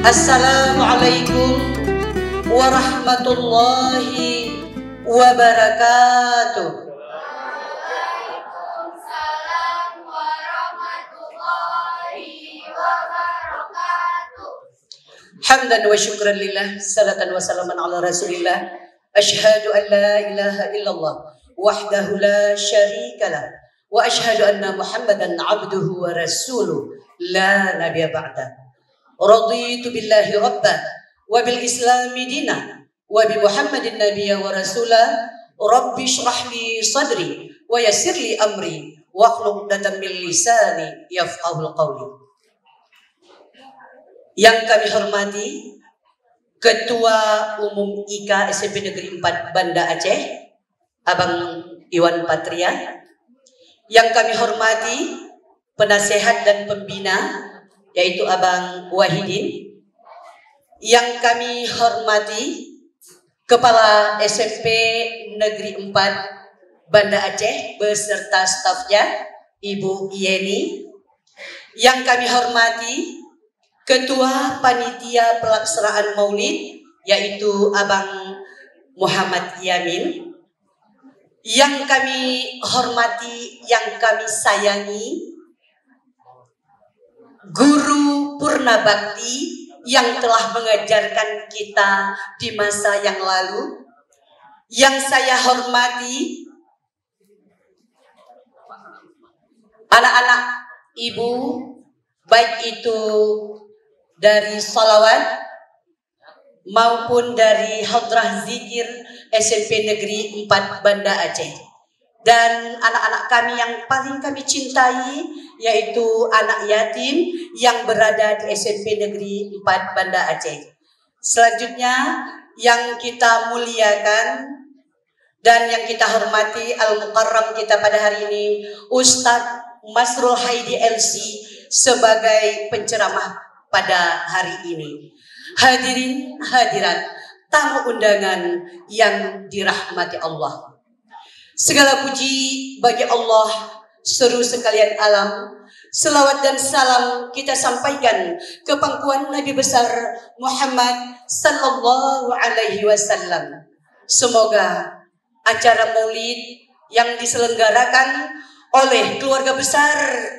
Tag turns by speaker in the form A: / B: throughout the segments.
A: Assalamualaikum warahmatullahi wabarakatuh.
B: Waalaikumsalam warahmatullahi wabarakatuh.
A: Hamdan wa syukran lillah, salatan wa salaman ala rasulillah. Ashhadu an la ilaha illallah wahdahu la syarikalah wa ashhadu anna Muhammadan abduhu wa rasuluh la nabiyya ba'da. Raditu billahi rabba wa bil islami dina wa bi Muhammadin nabiyya wa rasula. Rabbi shrah li sadri wa yassir li amri wa hlul 'uqdatam min lisani yafqahul qawli. Yang kami hormati Ketua Umum IKA SMP Negeri 4 Banda Aceh, Abang Iwan Patria. Yang kami hormati penasehat dan pembina, yaitu Abang Wahidin. Yang kami hormati Kepala SMP Negeri 4 Banda Aceh beserta stafnya, Ibu Yeni. Yang kami hormati Ketua Panitia Pelaksanaan Maulid, yaitu Abang Muhammad Yamin. Yang kami hormati, yang kami sayangi, Guru Purna Bakti yang telah mengajarkan kita di masa yang lalu. Yang saya hormati anak-anak ibu, baik itu dari sholawat maupun dari hadrah zikir SMP Negeri 4 Banda Aceh. Dan anak-anak kami yang paling kami cintai, yaitu anak yatim yang berada di SMP Negeri 4 Banda Aceh. Selanjutnya yang kita muliakan dan yang kita hormati Al-Mukarram kita pada hari ini, Ustadz Masrul Haidi LC sebagai penceramah pada hari ini. Hadirin hadirat, tamu undangan yang dirahmati Allah. Segala puji bagi Allah seru sekalian alam. Selawat dan salam kita sampaikan ke pangkuan Nabi besar Muhammad sallallahu alaihi wasallam. Semoga acara Maulid yang diselenggarakan oleh keluarga besar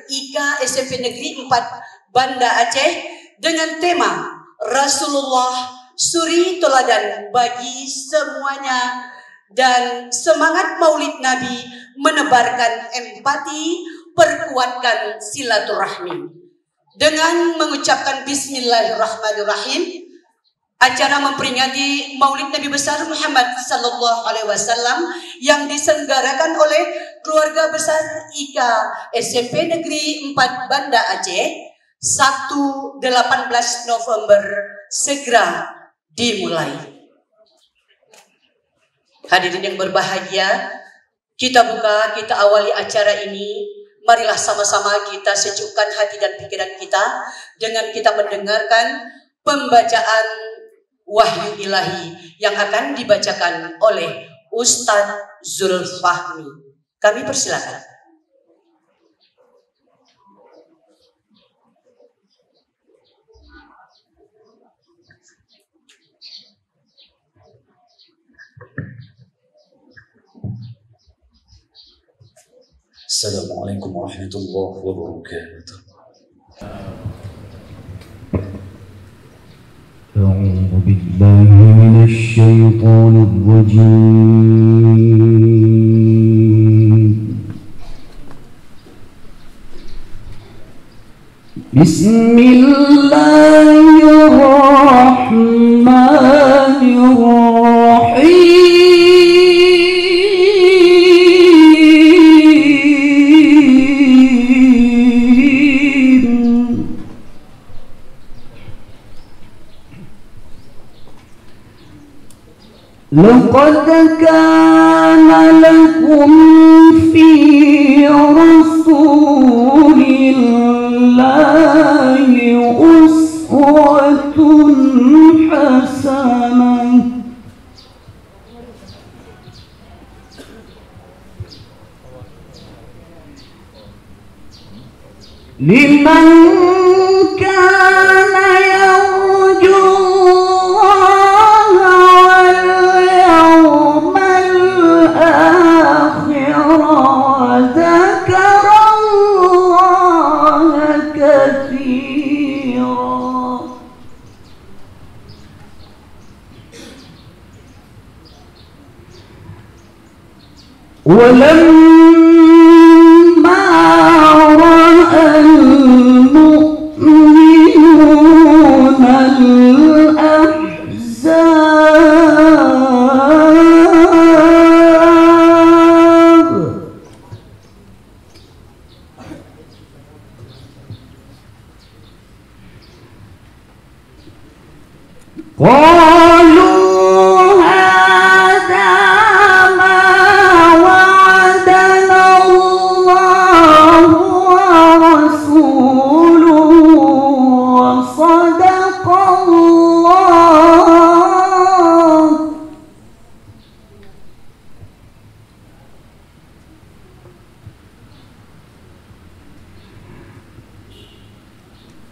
A: IKA SMP Negeri 4 Banda Aceh dengan tema Rasulullah suri teladan bagi semuanya, dan semangat Maulid Nabi menebarkan empati, perkuatkan silaturahmi. Dengan mengucapkan Bismillahirrahmanirrahim, acara memperingati Maulid Nabi besar Muhammad sallallahu alaihi wasallam yang diselenggarakan oleh keluarga besar IKA SMP Negeri 4 Banda Aceh Sabtu 18 November segera dimulai. Hadirin yang berbahagia, kita awali acara ini. Marilah sama-sama kita sejukkan hati dan pikiran kita dengan kita mendengarkan pembacaan wahyu ilahi yang akan dibacakan oleh Ustadz Zulfahmi. Kami persilakan.
C: Assalamualaikum warahmatullahi wabarakatuh. A'udzu billahi minasy syaithanir rajim. Bismillahirrahmanirrahim. لقد كان لكم في رسول الله أسوة حسنة لمن كان يرجو الله واليوم الآخر وذكر الله كثيرا. ولما رأى المؤمنون الأحزاب قالوا هذا ما وعدنا الله ورسوله وصدق الله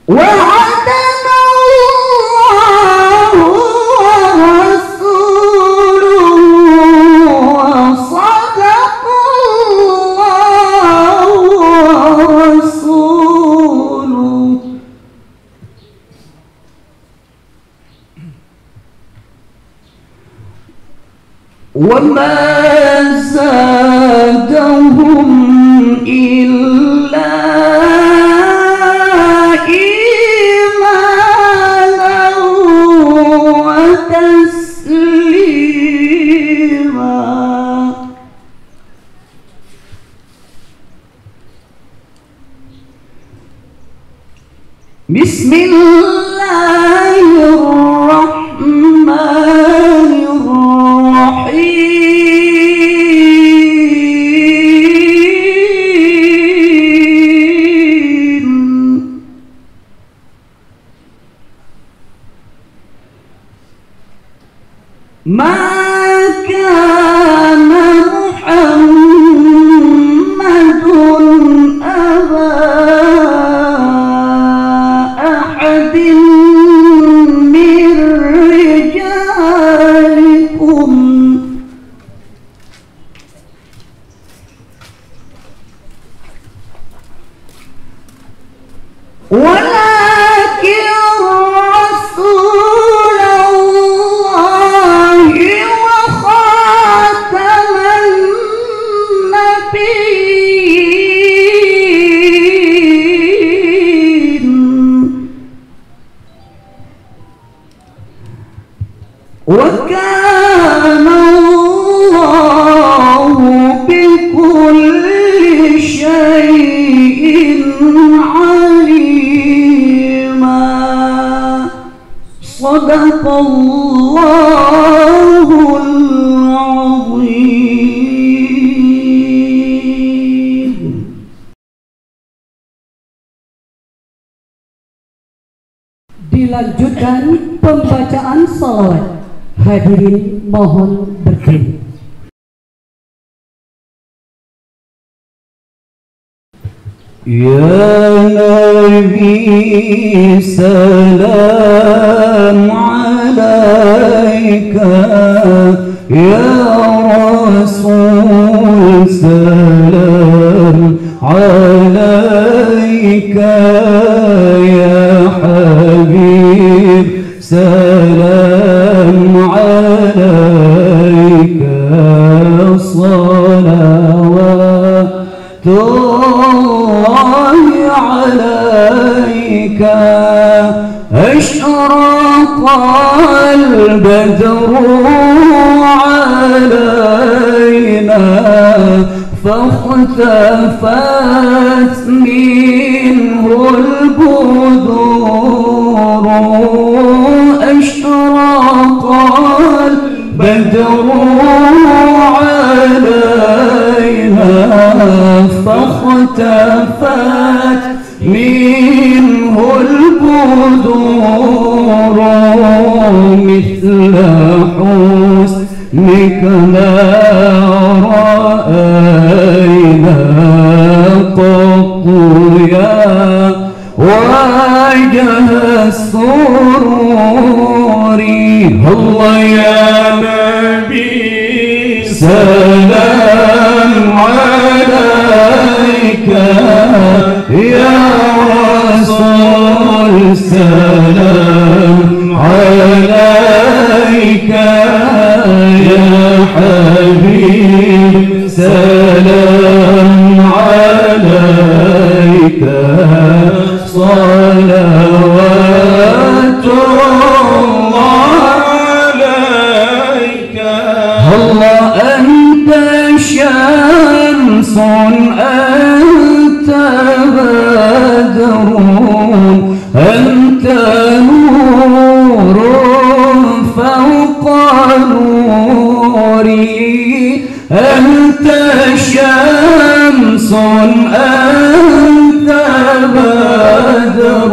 C: وعدنا الله ورسوله وصدق الله ورسوله وما زادهم إلا إيمانا وتسليما. بسم الله الرحمن الرحيم. ما كان محمد أبا أحد من رجالكم ولكن رسول الله وخاتم النبيين وكان الله بكل شيء عليما. صدق الله العظيم.
D: Dilanjutkan pembacaan salawat. Hadirin mohon berdiri.
C: يا نبي سلام عليك يا رسول سلام عليك يا حبيب سلام عليك صلوات الله عليك. أشرق البدر علينا فاختفت منه البدور. أشرق بدر عليها فاختفت منه البدور مثل حسنك ما رأينا قط يا وجه السرور الله يا نبي سلام عليك يا رسول سلام عليك يا حبيب سلام عليك صلوات الله عليك الله أنت شمس أنت بدر أنت نور فوق نوري أنت شمس أنت بدر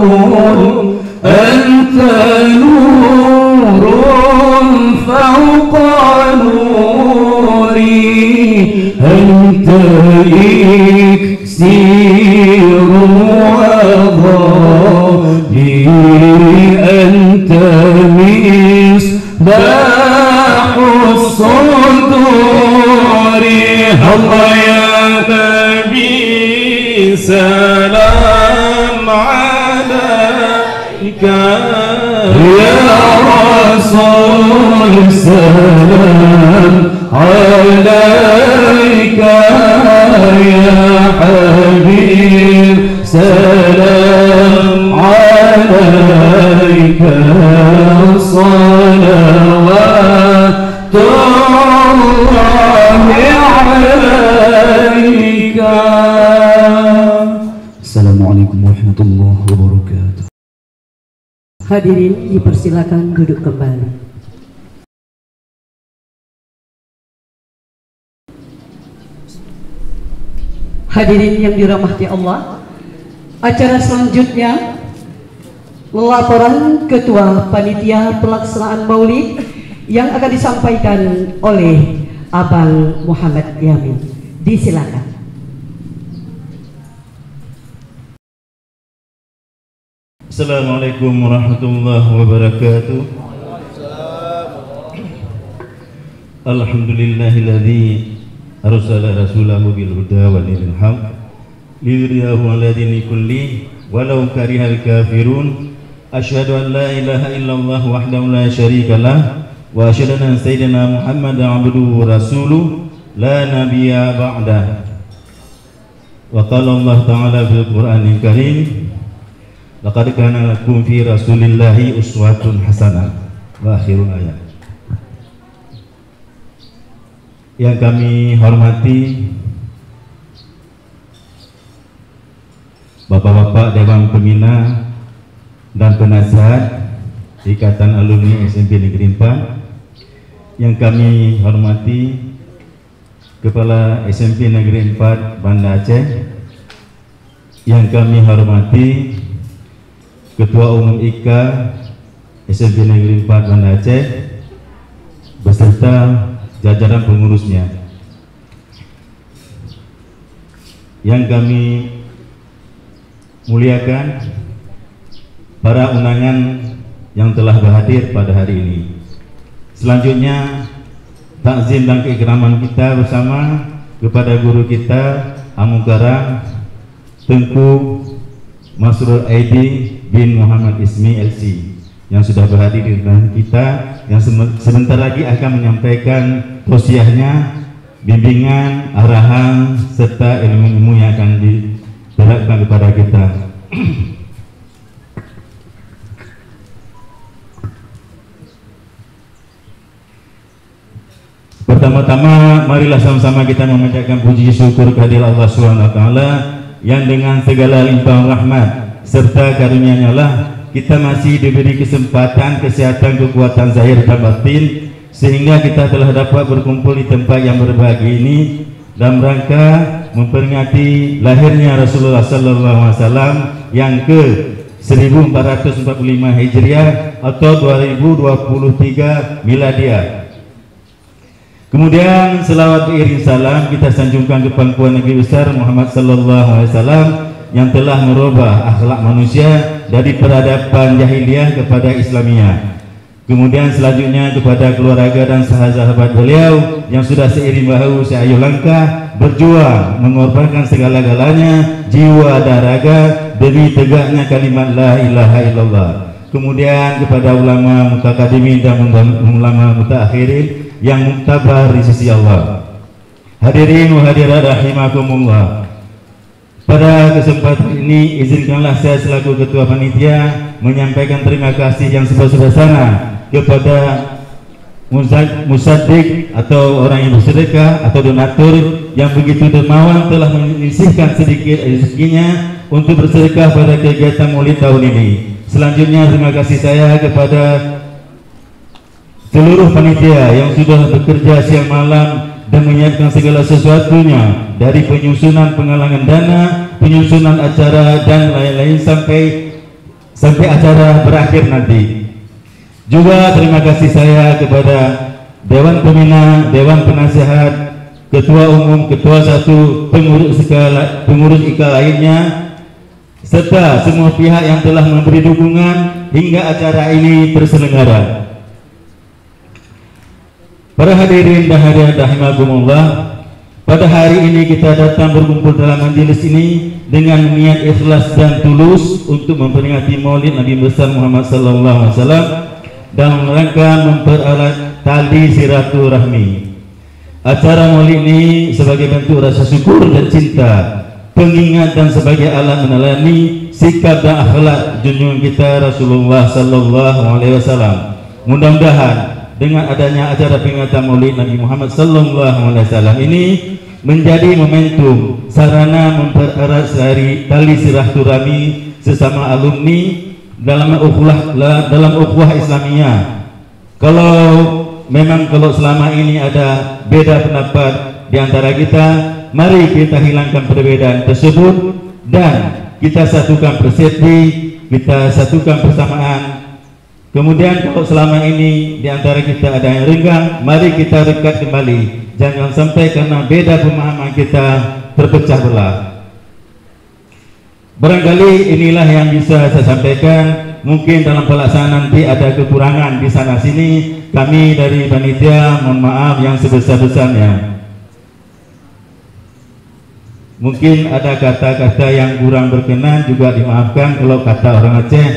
C: أنت نور فوق نوري أنت إكسير وضادي أنت مصباح الصدور الله يا نبي سلام عليك يا رسول سلام عليك يا حبيب سلام عليك صلوات الله عليك. Assalamualaikum warahmatullahi wabarakatuh.
D: Hadirin dipersilakan duduk kembali. Hadirin yang dirahmati Allah, acara selanjutnya laporan Ketua Panitia Pelaksanaan Maulid yang akan disampaikan oleh Abang Muhammad Yamin. Disilakan.
E: Assalamualaikum warahmatullahi wabarakatuh. Alhamdulillahilladzi arsala rasulahu bil huda wa dinil haq liyudhhirahu 'ala dini kulli walau karihal kafirun. Asyhadu an la ilaha illallah wahdahu la syarikalah wa asyhadu anna sayyidina Muhammadan 'abduhu wa rasuluh la nabiyya ba'dah. Wa qala Allah ta'ala fil Qur'anil Karim, laqad kana lakum fi rasulillahi uswatun hasanah. Wa akhirul ayat. Yang kami hormati Bapak-bapak Dewan Pembina dan Penasihat Ikatan Alumni SMP Negeri 4, yang kami hormati Kepala SMP Negeri 4 Banda Aceh, yang kami hormati Ketua Umum IKA SMP Negeri 4 Banda Aceh beserta jajaran pengurusnya, yang kami muliakan para undangan yang telah berhadir pada hari ini. Selanjutnya takzim dan keikraman kita bersama kepada guru kita Amukarang Tengku Masrur Aidi bin Muhammad Ismi LC yang sudah berhadir di tengah kita, yang sebentar lagi akan menyampaikan tausiahnya, bimbingan, arahan serta ilmu-ilmu yang akan diterapkan kepada kita. Pertama-tama marilah sama-sama kita memanjatkan puji syukur kehadirat Allah SWT yang dengan segala limpahan rahmat serta karunia-Nya lah kita masih diberi kesempatan, kesehatan, kekuatan zahir dan batin sehingga kita telah dapat berkumpul di tempat yang berbahagia ini dalam rangka memperingati lahirnya Rasulullah SAW yang ke 1445 Hijriah atau 2023 Miladiah. Kemudian selawat beriring salam kita sanjungkan ke pangkuan Nabi besar Muhammad SAW yang telah merubah akhlak manusia dari peradaban jahiliyah kepada Islamiyah. Kemudian selanjutnya kepada keluarga dan sahabat beliau yang sudah seiring bahu seayuh langkah berjuang mengorbankan segala-galanya jiwa dan raga demi tegaknya kalimat la ilaha illallah. Kemudian kepada ulama mutakadimin dan ulama mutakhirin yang muktabar di sisi Allah. Hadirin wa hadirat rahimakumullah. Pada kesempatan ini izinkanlah saya selaku ketua panitia menyampaikan terima kasih yang sebesar-besarnya kepada musaddiq atau orang yang bersedekah atau donatur yang begitu dermawan telah menyisihkan sedikit rezekinya untuk bersedekah pada kegiatan Maulid tahun ini. Selanjutnya terima kasih saya kepada seluruh panitia yang sudah bekerja siang malam dan menyiapkan segala sesuatunya dari penyusunan penggalangan dana, penyusunan acara dan lain-lain sampai acara berakhir nanti. Juga terima kasih saya kepada Dewan Pembina, Dewan Penasihat, Ketua Umum, Ketua Satu, pengurus IKA lainnya, serta semua pihak yang telah memberi dukungan hingga acara ini terselenggara. Para hadirin dan hadirat rahimakumullah, pada hari ini kita datang berkumpul dalam majelis ini dengan niat ikhlas dan tulus untuk memperingati Maulid Nabi besar Muhammad SAW dalam rangka mempererat tali silaturahmi. Acara Maulid ini sebagai bentuk rasa syukur dan cinta, pengingat dan sebagai alat meneladani sikap dan akhlak junjungan kita Rasulullah SAW. Mudah-mudahan dengan adanya acara peringatan Maulid Nabi Muhammad SAW ini menjadi momentum sarana mempererat tali silaturahmi sesama alumni dalam ukhuwah Islamiyah. Kalau selama ini ada beda pendapat di antara kita, mari kita hilangkan perbedaan tersebut dan kita satukan persepsi, kita satukan persamaan. Kemudian kalau selama ini di antara kita ada yang renggang, mari kita rekat kembali. Jangan sampai karena beda pemahaman kita terpecah belah. Barangkali inilah yang bisa saya sampaikan. Mungkin dalam pelaksanaan nanti ada kekurangan di sana sini. Kami dari panitia mohon maaf yang sebesar-besarnya. Mungkin ada kata-kata yang kurang berkenan juga dimaafkan. Kalau kata orang Aceh,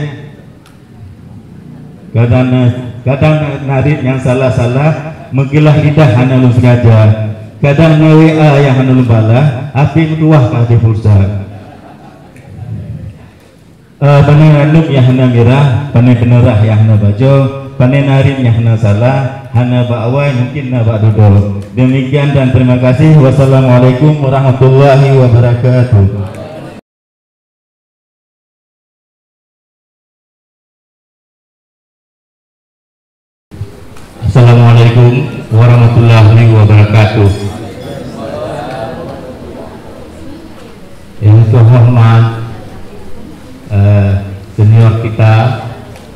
E: kadang narik yang salah-salah menggilah lidah hana lu sengaja. Kadang WA yang hana lu balah api menuah kah di pulsa. Pane ranuk yang hana mirah, pane penerah yang hana bajo, pane narin yang hana salah, hana ba'awai mungkin na ba'dudo. Demikian dan terima kasih. Wassalamualaikum warahmatullahi wabarakatuh.
F: Assalamualaikum warahmatullahi wabarakatuh. Yang terhormat senior kita,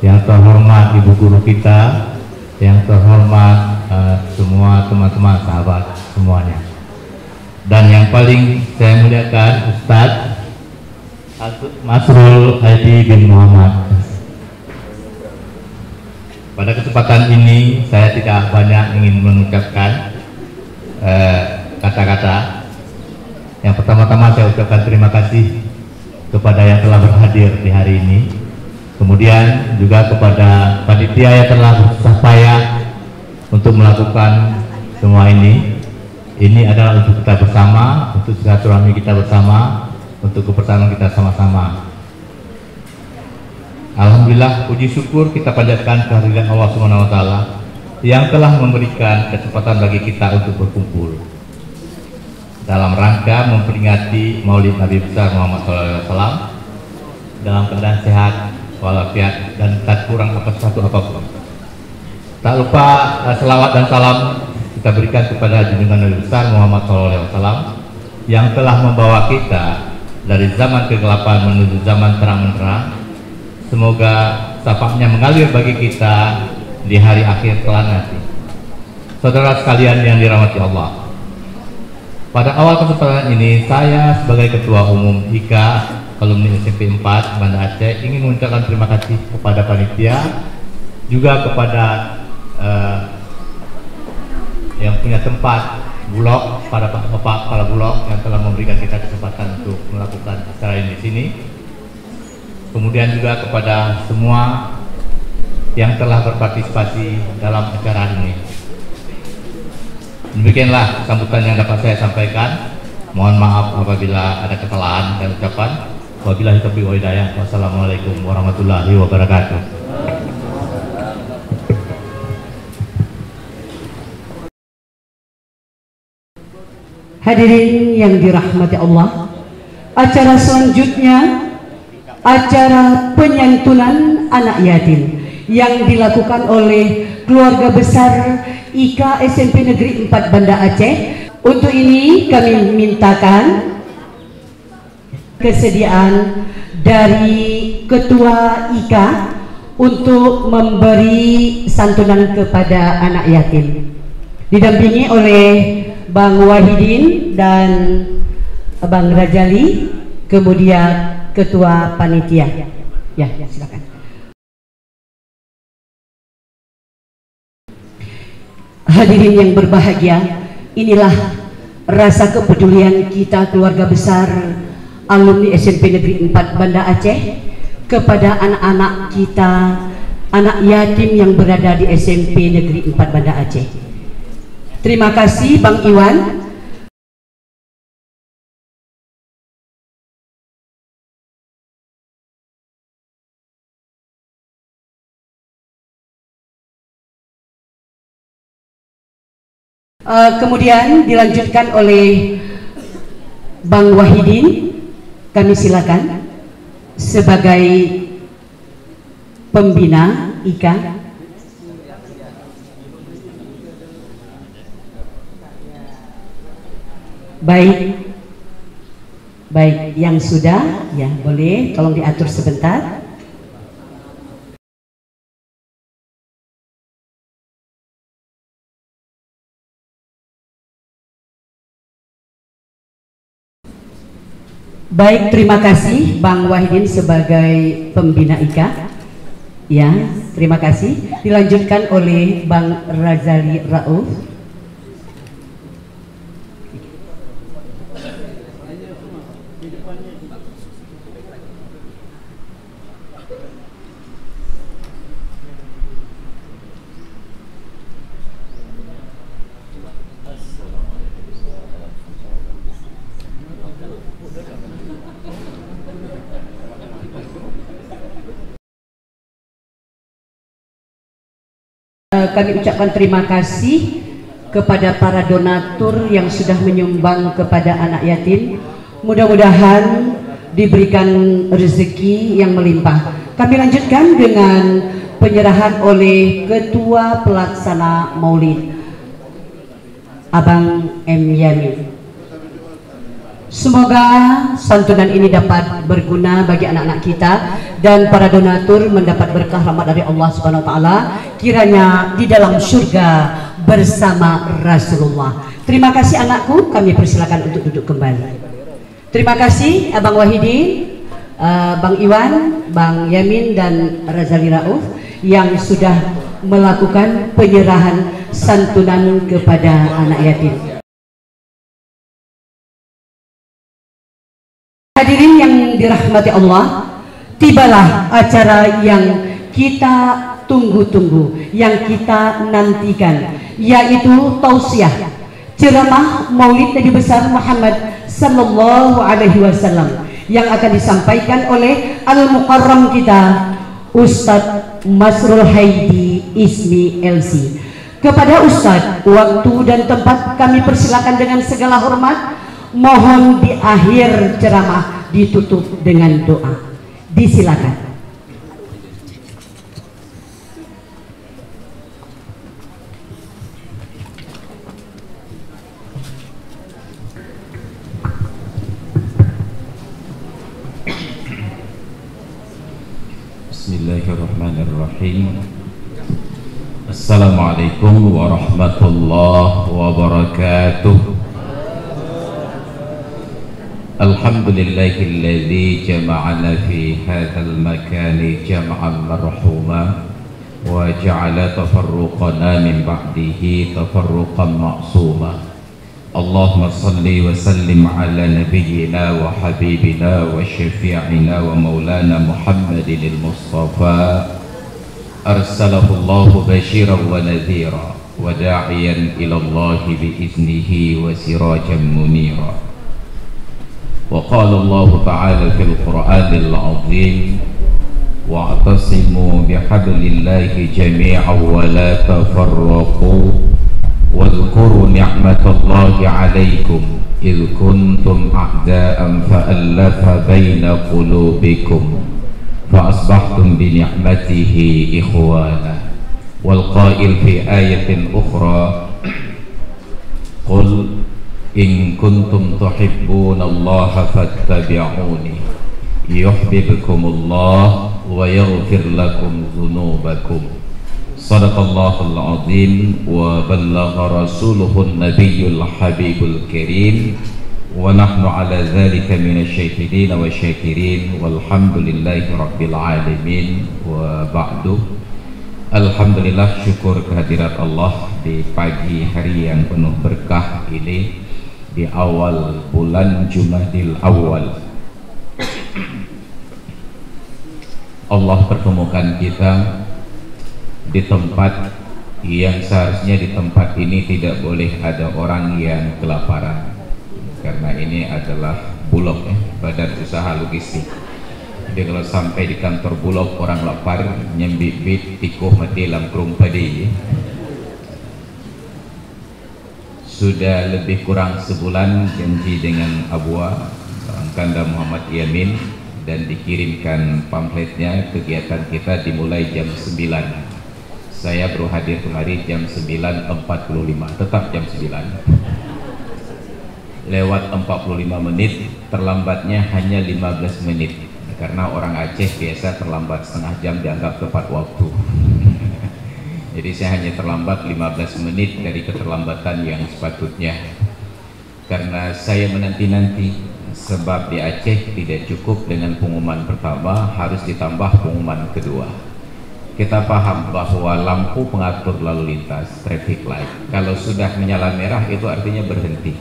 F: yang terhormat ibu guru kita, yang terhormat semua teman-teman sahabat semuanya, dan yang paling saya muliakan Ustadz Masrul Hadi bin Muhammad. Pada kesempatan ini saya tidak banyak ingin mengucapkan kata-kata. Yang pertama-tama saya ucapkan terima kasih kepada yang telah berhadir di hari ini, kemudian juga kepada panitia yang telah bersusah payah untuk melakukan semua ini. Ini adalah untuk kita bersama, untuk silaturahmi kita bersama, untuk kebersamaan kita sama-sama. Alhamdulillah, puji syukur kita panjatkan kehadiran Allah Subhanahu wa taala yang telah memberikan kesempatan bagi kita untuk berkumpul dalam rangka memperingati Maulid Nabi besar Muhammad SAW dalam keadaan sehat walafiat dan tak kurang satu apapun. Tak lupa selawat dan salam kita berikan kepada junjungan Nabi besar Muhammad SAW yang telah membawa kita dari zaman kegelapan menuju zaman terang benderang. Semoga syafaatnya mengalir bagi kita di hari akhir kelak nanti. Saudara sekalian yang dirahmati Allah, pada awal kesempatan ini saya sebagai Ketua Umum IKA Alumni SMP 4 Banda Aceh ingin mengucapkan terima kasih kepada panitia, juga kepada yang punya tempat Bulog, para bapak kepala Bulog yang telah memberikan kita kesempatan untuk melakukan acara ini di sini. Kemudian juga kepada semua yang telah berpartisipasi dalam acara ini. Demikianlah sambutan yang dapat saya sampaikan. Mohon maaf apabila ada kesalahan dan ucapan. Wabillahi taufiq wal hidayah. Wassalamualaikum warahmatullahi wabarakatuh.
D: Hadirin yang dirahmati Allah, acara selanjutnya acara penyantunan anak yatim yang dilakukan oleh keluarga besar IKA SMP Negeri 4 Banda Aceh. Untuk ini kami mintakan kesediaan dari Ketua IKA untuk memberi santunan kepada anak yatim, didampingi oleh Bang Wahidin dan Bang Rajali, kemudian Ketua Panitia. Ya, silakan. Hadirin yang berbahagia, inilah rasa kepedulian kita keluarga besar alumni SMP Negeri 4 Banda Aceh kepada anak-anak kita, anak yatim yang berada di SMP Negeri 4 Banda Aceh. Terima kasih Bang Iwan. Kemudian dilanjutkan oleh Bang Wahidin. Kami silakan sebagai pembina IKA. Baik, yang sudah ya boleh tolong diatur sebentar. Baik, terima kasih Bang Wahidin sebagai pembina IKA. Ya, terima kasih. Dilanjutkan oleh Bang Razali Rauf. Kami ucapkan terima kasih kepada para donatur yang sudah menyumbang kepada anak yatim. Mudah-mudahan diberikan rezeki yang melimpah. Kami lanjutkan dengan penyerahan oleh Ketua Pelaksana Maulid, Abang M. Yamin. Semoga santunan ini dapat berguna bagi anak-anak kita dan para donatur mendapat berkah rahmat dari Allah Subhanahu wa taala, kiranya di dalam surga bersama Rasulullah. Terima kasih anakku, kami persilakan untuk duduk kembali. Terima kasih Abang Wahidin, Bang Iwan, Bang Yamin dan Razali Rauf yang sudah melakukan penyerahan santunan kepada anak yatim. Hadirin yang dirahmati Allah, tibalah acara yang kita tunggu-tunggu, yang kita nantikan, yaitu tausiah ceramah Maulid Nabi besar Muhammad sallallahu alaihi wasallam yang akan disampaikan oleh Al-Mukarram kita Ustadz Masrul Haidi Ismi LC. Kepada Ustadz, waktu dan tempat kami persilakan dengan segala hormat. Mohon di akhir ceramah ditutup dengan doa. Disilakan.
G: Assalamualaikum warahmatullahi wabarakatuh. Alhamdulillahilladzi jama'ana fi hadzal makani jam'an marhuma wa ja'ala tafarruqana min ba'dihi tafarruqan ma'suma. Allahumma salli wa sallim ala nabiyyina wa habibina wa syafi'ina wa maulana Muhammadin al-Mustafa arsalahu Allahu basyiran wa nadhira wa da'iyan ila Allah biiznihi wa sirajan munira. Wa qala Allah ta'ala fil Qur'anil 'azim wa'tasimu bihablillahi jami'an wa la tafarraqu wadhkuru ni'matallahi 'alaikum idh kuntum a'da'an fa'alafa baina qulubikum فأصبحتم بنعمته إخوانا. والقائل في آية أخرى قل إن كنتم تحبون الله فاتبعوني يحببكم الله ويغفر لكم ذنوبكم. صدق الله العظيم وبلغ رسوله النبي الحبيب الكريم ونحن على ذلك من الشاهدين والشاكرين والحمد لله رب العالمين. وبعد, alhamdulillah, syukur kehadirat Allah di pagi hari yang penuh berkah ini di awal bulan Jumadil Awal. Allah pertemukan kita di tempat yang seharusnya di tempat ini tidak boleh ada orang yang kelaparan, karena ini adalah Bulog, badan usaha logistik. Jadi kalau sampai di kantor Bulog orang lapar, nyembit-bit tikuh mati lamkrung padi. Sudah lebih kurang sebulan janji dengan Abwa Kanda Muhammad Yamin dan dikirimkan pamfletnya. Kegiatan kita dimulai jam 9. Saya baru hadir kemari jam 9.45, tetap jam 9. Lewat 45 menit, terlambatnya hanya 15 menit karena orang Aceh biasa terlambat setengah jam dianggap tepat waktu. Jadi saya hanya terlambat 15 menit dari keterlambatan yang sepatutnya, karena saya menanti-nanti, sebab di Aceh tidak cukup dengan pengumuman pertama, harus ditambah pengumuman kedua. Kita paham bahwa lampu pengatur lalu lintas, traffic light, kalau sudah menyala merah itu artinya berhenti.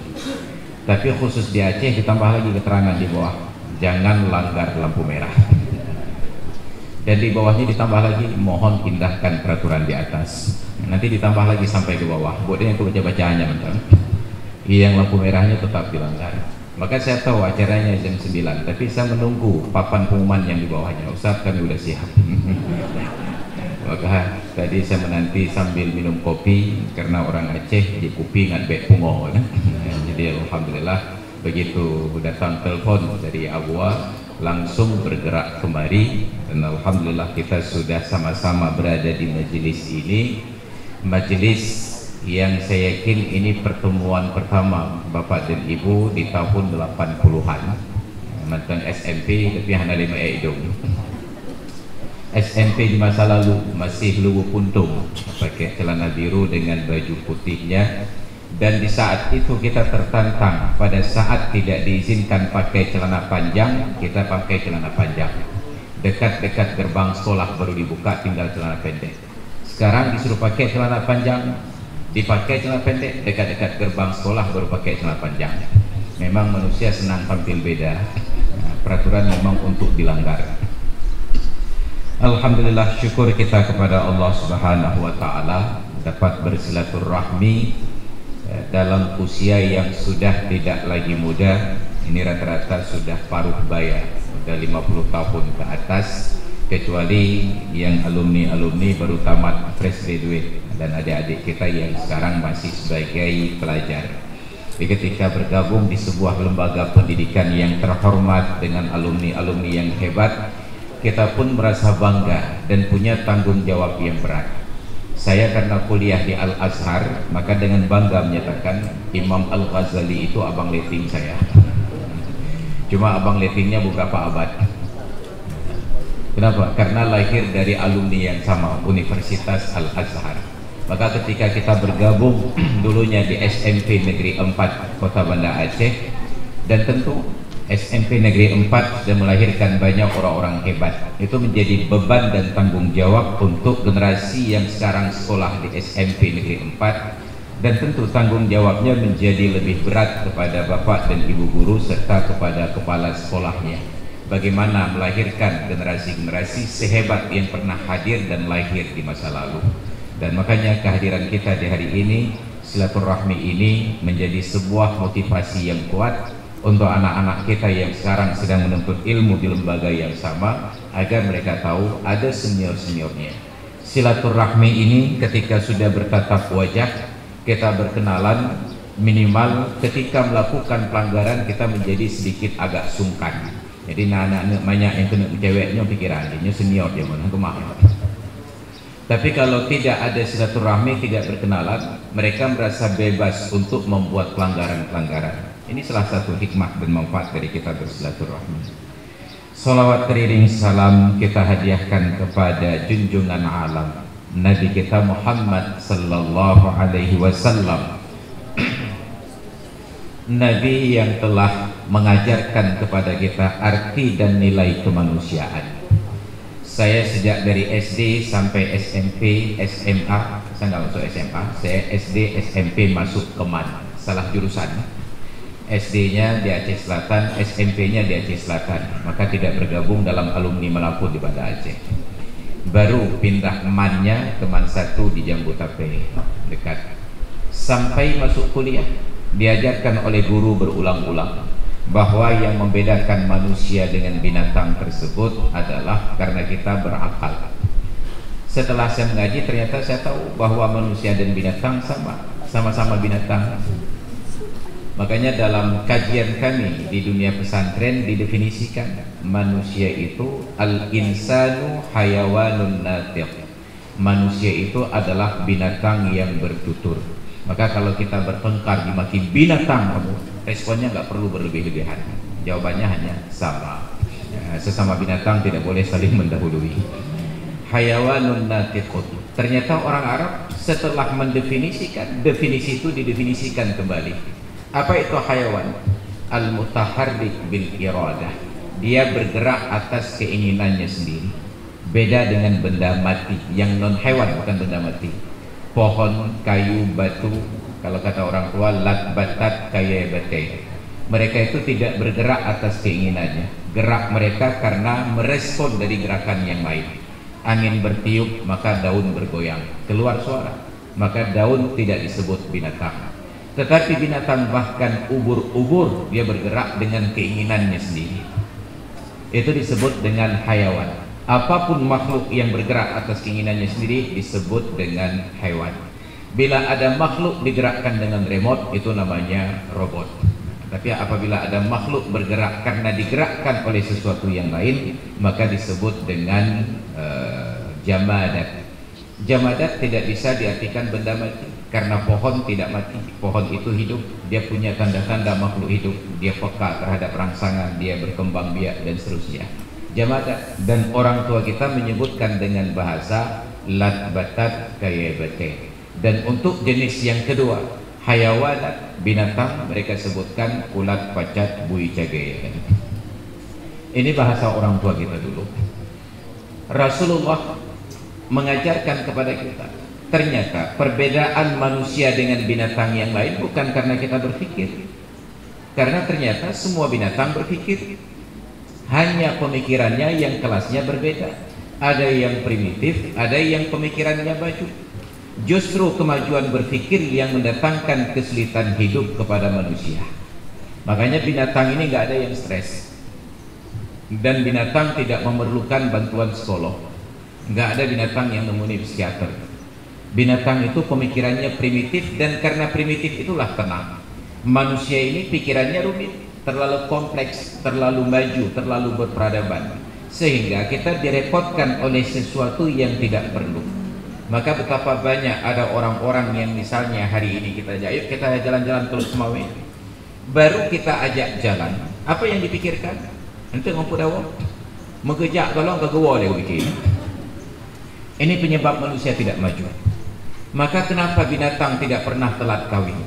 G: Tapi khusus di Aceh ditambah lagi keterangan di bawah, jangan langgar lampu merah. Dan di bawahnya ditambah lagi, mohon indahkan peraturan di atas. Nanti ditambah lagi sampai ke bawah, buatnya itu baca-bacaannya betul. Yang lampu merahnya tetap dilanggar. Maka saya tahu acaranya jam 9, tapi saya menunggu papan pengumuman yang di bawahnya. Ustaz, kami udah siap. Maka tadi saya menanti sambil minum kopi, karena orang Aceh di kopi ngadbek pungo ya. Jadi alhamdulillah begitu datang telepon dari Abwa langsung bergerak kemari, dan alhamdulillah kita sudah sama-sama berada di majelis ini. Majelis yang saya yakin ini pertemuan pertama Bapak dan Ibu di tahun 80-an. Mantan SMP tapi hanya 5 hidung. SMP di masa lalu masih luwu puntung, pakai celana biru dengan baju putihnya. Dan di saat itu kita tertantang, pada saat tidak diizinkan pakai celana panjang, kita pakai celana panjang. Dekat-dekat gerbang sekolah baru dibuka, tinggal celana pendek. Sekarang disuruh pakai celana panjang, dipakai celana pendek. Dekat-dekat gerbang sekolah baru pakai celana panjang. Memang manusia senang tampil beda. Peraturan memang untuk dilanggar. Alhamdulillah, syukur kita kepada Allah Subhanahu wa Ta'ala dapat bersilaturahmi dalam usia yang sudah tidak lagi muda. Ini rata-rata sudah paruh baya, sudah 50 tahun ke atas, kecuali yang alumni-alumni baru tamat fresh graduate dan adik-adik kita yang sekarang masih sebagai pelajar. Jadi ketika bergabung di sebuah lembaga pendidikan yang terhormat dengan alumni-alumni yang hebat, kita pun merasa bangga dan punya tanggung jawab yang berat. Saya karena kuliah di Al-Azhar, maka dengan bangga menyatakan Imam Al-Ghazali itu abang leting saya. Cuma abang letingnya beberapa abad. Kenapa? Karena lahir dari alumni yang sama, Universitas Al-Azhar. Maka ketika kita bergabung dulunya di SMP Negeri 4 Kota Banda Aceh, dan tentu SMP Negeri 4 sudah melahirkan banyak orang-orang hebat, itu menjadi beban dan tanggung jawab untuk generasi yang sekarang sekolah di SMP Negeri 4, dan tentu tanggung jawabnya menjadi lebih berat kepada bapak dan ibu guru serta kepada kepala sekolahnya. Bagaimana melahirkan generasi-generasi sehebat yang pernah hadir dan lahir di masa lalu. Dan makanya kehadiran kita di hari ini, silaturahmi ini menjadi sebuah motivasi yang kuat untuk anak-anak kita yang sekarang sedang menuntut ilmu di lembaga yang sama, agar mereka tahu ada senior-seniornya. Silaturahmi ini ketika sudah bertatap wajah, kita berkenalan, minimal ketika melakukan pelanggaran kita menjadi sedikit agak sungkan. Jadi anak-anak banyak yang kena ceweknya pikiran dia senior dia mana, aku maaf. Tapi kalau tidak ada silaturahmi, tidak berkenalan, mereka merasa bebas untuk membuat pelanggaran-pelanggaran. Ini salah satu hikmah dan manfaat dari kita bersilaturahmi. Salawat teriring salam kita hadiahkan kepada junjungan alam Nabi kita Muhammad sallallahu alaihi wasallam, Nabi yang telah mengajarkan kepada kita arti dan nilai kemanusiaan. Saya sejak dari SD sampai SMP, SMA, saya nggak masuk SMA, saya SD, SMP masuk Keman, salah jurusan. SD-nya di Aceh Selatan, SMP-nya di Aceh Selatan, maka tidak bergabung dalam alumni Malapun di Banda Aceh. Baru pindah Kemannya ke Man 1 di Jambu Tape, dekat. Sampai masuk kuliah, diajarkan oleh guru berulang-ulang bahwa yang membedakan manusia dengan binatang tersebut adalah karena kita berakal. Setelah saya mengaji, ternyata saya tahu bahwa manusia dan binatang sama-sama binatang. Makanya dalam kajian kami di dunia pesantren didefinisikan manusia itu al-insanu hayawanun natiq. Manusia itu adalah binatang yang bertutur. Maka kalau kita bertengkar dimaki binatang, responnya nggak perlu berlebih-lebihan. Jawabannya hanya sama. Ya, sesama binatang tidak boleh saling mendahului. Hayawanun natiqun. Ternyata orang Arab setelah mendefinisikan, definisi itu didefinisikan kembali. Apa itu hayawan? Al-mutaharrik bil iradah. Dia bergerak atas keinginannya sendiri. Beda dengan benda mati yang non hewan, bukan benda mati. Pohon, kayu, batu, kalau kata orang tua lat batat kaya batai. Mereka itu tidak bergerak atas keinginannya. Gerak mereka karena merespon dari gerakan yang lain. Angin bertiup maka daun bergoyang, keluar suara, maka daun tidak disebut binatang. Tetapi binatang bahkan ubur-ubur dia bergerak dengan keinginannya sendiri. Itu disebut dengan hayawan. Apapun makhluk yang bergerak atas keinginannya sendiri disebut dengan hewan. Bila ada makhluk digerakkan dengan remote, itu namanya robot. Tapi apabila ada makhluk bergerak karena digerakkan oleh sesuatu yang lain, maka disebut dengan jamadat. Jamadat tidak bisa diartikan benda mati, karena pohon tidak mati. Pohon itu hidup, dia punya tanda-tanda makhluk hidup, dia peka terhadap rangsangan, dia berkembang biak dan seterusnya. Jamadat. Dan orang tua kita menyebutkan dengan bahasa lat batat kaya batai. Dan untuk jenis yang kedua, hayawanat, binatang, mereka sebutkan ulat, pacat, bui, cagai. Ini bahasa orang tua kita dulu. Rasulullah mengajarkan kepada kita, ternyata perbedaan manusia dengan binatang yang lain bukan karena kita berpikir, karena ternyata semua binatang berpikir, hanya pemikirannya yang kelasnya berbeda. Ada yang primitif, ada yang pemikirannya maju. Justru kemajuan berpikir yang mendatangkan kesulitan hidup kepada manusia. Makanya binatang ini nggak ada yang stres, dan binatang tidak memerlukan bantuan psikolog. Nggak ada binatang yang menemui psikiater. Binatang itu pemikirannya primitif, dan karena primitif itulah tenang. Manusia ini pikirannya rumit, terlalu kompleks, terlalu maju, terlalu berperadaban, sehingga kita direpotkan oleh sesuatu yang tidak perlu. Maka betapa banyak ada orang-orang yang misalnya hari ini kita ajak, yuk kita jalan-jalan ke Semawe, baru kita ajak jalan, apa yang dipikirkan? Nanti ngomong dawa, mengejak kalau ke gua dia bikin. Ini penyebab manusia tidak maju. Maka kenapa binatang tidak pernah telat kawin?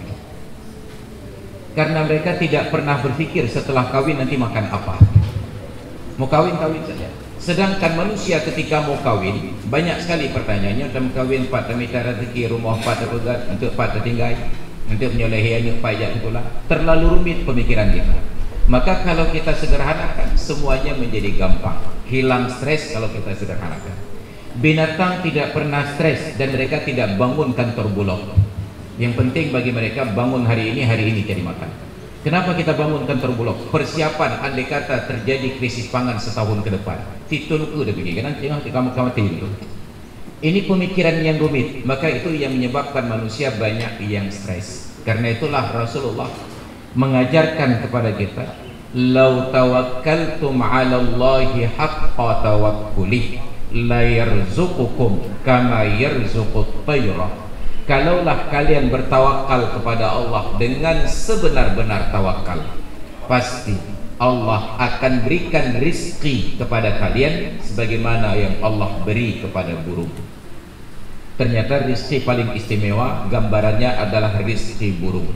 G: Karena mereka tidak pernah berpikir setelah kawin nanti makan apa. Mau kawin, kawin saja. Sedangkan manusia ketika mau kawin, banyak sekali pertanyaannya. Dalam kawin, Pak Temita rezeki, rumah Pak terpegat, untuk Pak tertinggai, untuk menyolehi anak pajak pula. Terlalu rumit pemikiran kita. Maka kalau kita sederhanakan, semuanya menjadi gampang. Hilang stres kalau kita sederhanakan. Binatang tidak pernah stres dan mereka tidak bangun kantor bulog. Yang penting bagi mereka bangun hari ini cari makan. Kenapa kita bangun kantor bulog? Persiapan andai kata terjadi krisis pangan setahun ke depan. Titun udah begini kan kamu itu. Ini pemikiran yang rumit, maka itu yang menyebabkan manusia banyak yang stres. Karena itulah Rasulullah mengajarkan kepada kita, "Lau tawakkaltum 'ala Allahi haqqa tawakkuli la yarzuqukum kama yarzuqut tayra." Kalaulah kalian bertawakal kepada Allah dengan sebenar-benar tawakal, pasti Allah akan berikan rizki kepada kalian sebagaimana yang Allah beri kepada burung. Ternyata rizki paling istimewa gambarannya adalah rizki burung.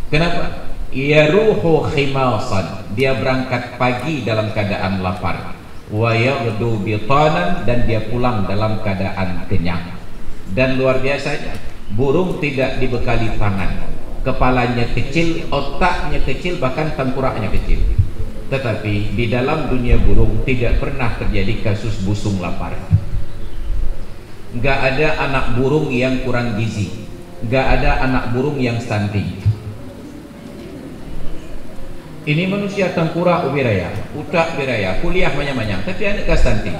G: Kenapa? Yaruhu khimasan, dia berangkat pagi dalam keadaan lapar, wa yaghdu bitanan, dan dia pulang dalam keadaan kenyang. Dan luar biasanya, burung tidak dibekali tangan, kepalanya kecil, otaknya kecil, bahkan tengkoraknya kecil. Tetapi di dalam dunia burung tidak pernah terjadi kasus busung lapar. Gak ada anak burung yang kurang gizi, gak ada anak burung yang stunting. Ini manusia tengkorak ubiraya, utak biraya, kuliah manyang-manyang, tapi anak gak stunting.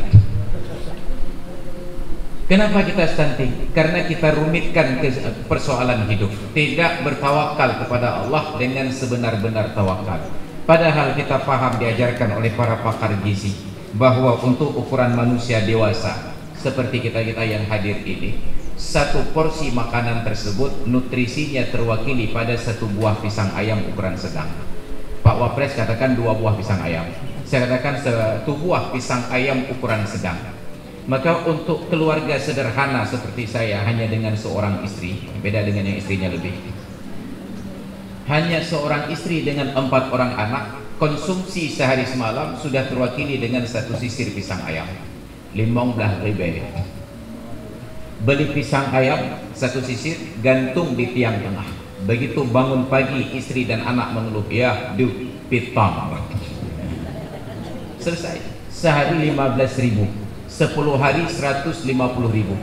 G: Kenapa kita stunting? Karena kita rumitkan persoalan hidup, tidak bertawakal kepada Allah dengan sebenar-benar tawakal. Padahal kita paham, diajarkan oleh para pakar gizi bahwa untuk ukuran manusia dewasa seperti kita-kita yang hadir ini, satu porsi makanan tersebut nutrisinya terwakili pada satu buah pisang ayam ukuran sedang. Pak Wapres katakan 2 buah pisang ayam, saya katakan 1 buah pisang ayam ukuran sedang. Maka untuk keluarga sederhana seperti saya, hanya dengan seorang istri, beda dengan yang istrinya lebih, hanya seorang istri dengan 4 orang anak, konsumsi sehari semalam sudah terwakili dengan 1 sisir pisang ayam, 15.000. Beli pisang ayam 1 sisir, gantung di tiang tengah. Begitu bangun pagi, istri dan anak mengeluh, ya du pitang, selesai. Sehari 15.000, 10 hari 150.000,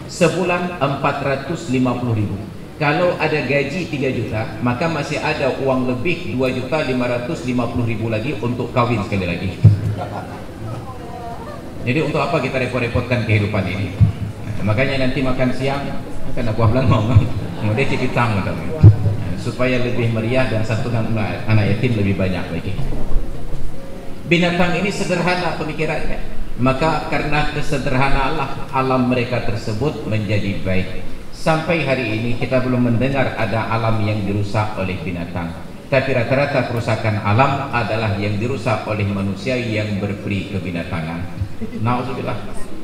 G: sebulan 450.000. Kalau ada gaji 3 juta, maka masih ada uang lebih 2.550.000 lagi untuk kawin sekali lagi. Jadi untuk apa kita repot-repotkan kehidupan ini? Makanya nanti makan siang kan aku bilang mau dia cipitang supaya lebih meriah dan santunan anak yatim lebih banyak lagi. Binatang ini sederhana pemikirannya. Maka karena kesederhanaan alam mereka tersebut menjadi baik. Sampai hari ini kita belum mendengar ada alam yang dirusak oleh binatang. Tapi rata-rata kerusakan alam adalah yang dirusak oleh manusia yang berperi kebinatangan. Na'udzubillah.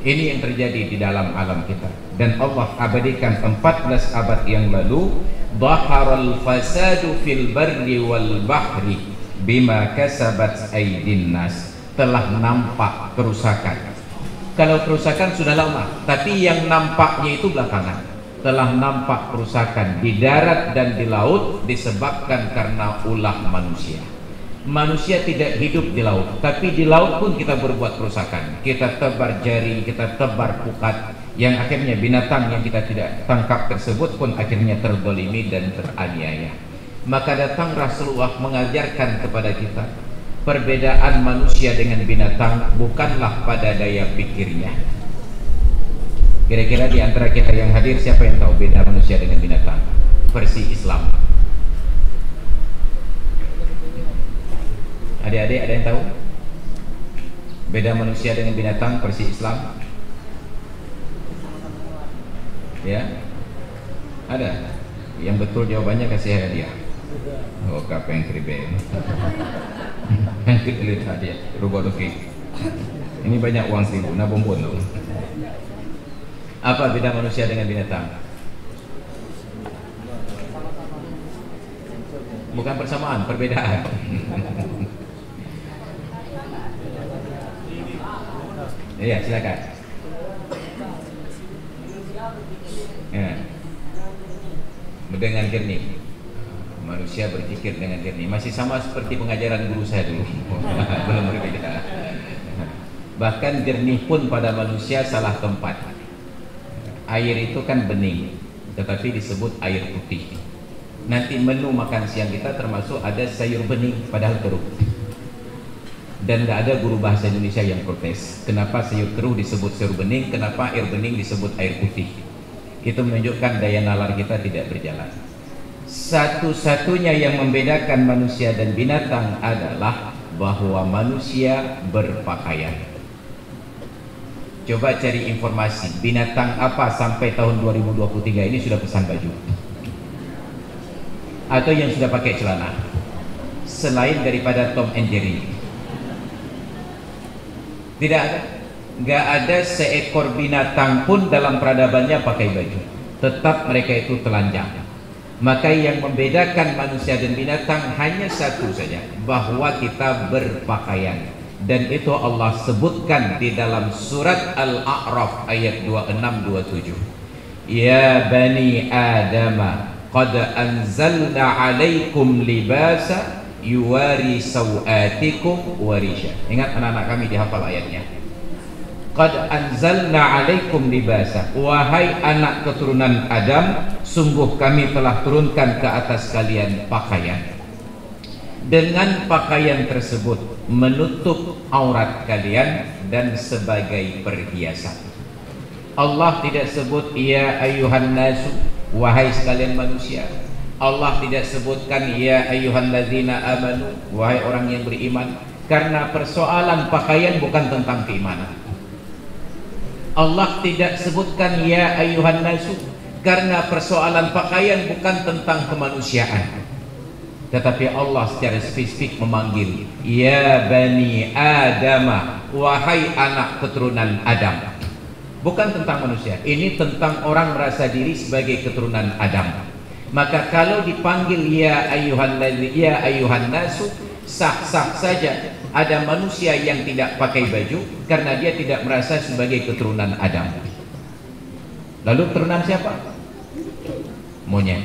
G: Ini yang terjadi di dalam alam kita. Dan Allah abadikan 14 abad yang lalu, dhaharal fasadu fil barri wal bahri bima kasabat aydin nas. Telah nampak kerusakan. Kalau kerusakan sudah lama, tapi yang nampaknya itu belakangan. Telah nampak kerusakan di darat dan di laut disebabkan karena ulah manusia. Manusia tidak hidup di laut, tapi di laut pun kita berbuat kerusakan. Kita tebar jaring, kita tebar pukat, yang akhirnya binatang yang kita tidak tangkap tersebut pun akhirnya terzalimi dan teraniaya. Maka datang Rasulullah mengajarkan kepada kita, perbedaan manusia dengan binatang bukanlah pada daya pikirnya. Kira-kira di antara kita yang hadir siapa yang tahu beda manusia dengan binatang versi Islam? Adik-adik ada yang tahu beda manusia dengan binatang versi Islam? Ya? Ada? Yang betul jawabannya kasih hadiah. Oh, kapeng kribe. Yang kita lihat hadiah, rubah doki. Ini banyak uang 1.000, nah bombon dong. Apa beda manusia dengan binatang? Bukan persamaan, perbedaan. Iya, silakan. Ya. Dengan jernih. Manusia berpikir dengan jernih. Masih sama seperti pengajaran guru saya dulu. Belum berbeda. Bahkan jernih pun pada manusia salah tempat. Air itu kan bening, tetapi disebut air putih. Nanti menu makan siang kita termasuk ada sayur bening, padahal keruh. Dan tidak ada guru bahasa Indonesia yang protes. Kenapa sayur keruh disebut sayur bening, kenapa air bening disebut air putih? Itu menunjukkan daya nalar kita tidak berjalan. Satu-satunya yang membedakan manusia dan binatang adalah bahwa manusia berpakaian. Coba cari informasi, binatang apa sampai tahun 2023 ini sudah pesan baju? Atau yang sudah pakai celana? Selain daripada Tom and Jerry. Tidak ada. Nggak ada seekor binatang pun dalam peradabannya pakai baju. Tetap mereka itu telanjang. Maka yang membedakan manusia dan binatang hanya satu saja, bahwa kita berpakaian. Dan itu Allah sebutkan di dalam surat Al-A'raf ayat 26-27. Ya bani Adama qad anzalna alaikum libasa yuwari sawatikum warisha. Ingat anak-anak kami dihafal ayatnya. Qad anzalna alaikum libasa. Wahai anak keturunan Adam, sungguh kami telah turunkan ke atas kalian pakaian. Dengan pakaian tersebut menutup aurat kalian dan sebagai perhiasan. Allah tidak sebut ya ayuhan nasu, wahai sekalian manusia. Allah tidak sebutkan ya ayuhan ladzina amanu, wahai orang yang beriman. Karena persoalan pakaian bukan tentang keimanan. Allah tidak sebutkan ya ayuhan nasu, karena persoalan pakaian bukan tentang kemanusiaan. Tetapi Allah secara spesifik memanggil ya bani Adama, wahai anak keturunan Adam. Bukan tentang manusia, ini tentang orang merasa diri sebagai keturunan Adam. Maka kalau dipanggil ya ayuhan nasu, sah-sah saja ada manusia yang tidak pakai baju karena dia tidak merasa sebagai keturunan Adam. Lalu keturunan siapa? Monyet,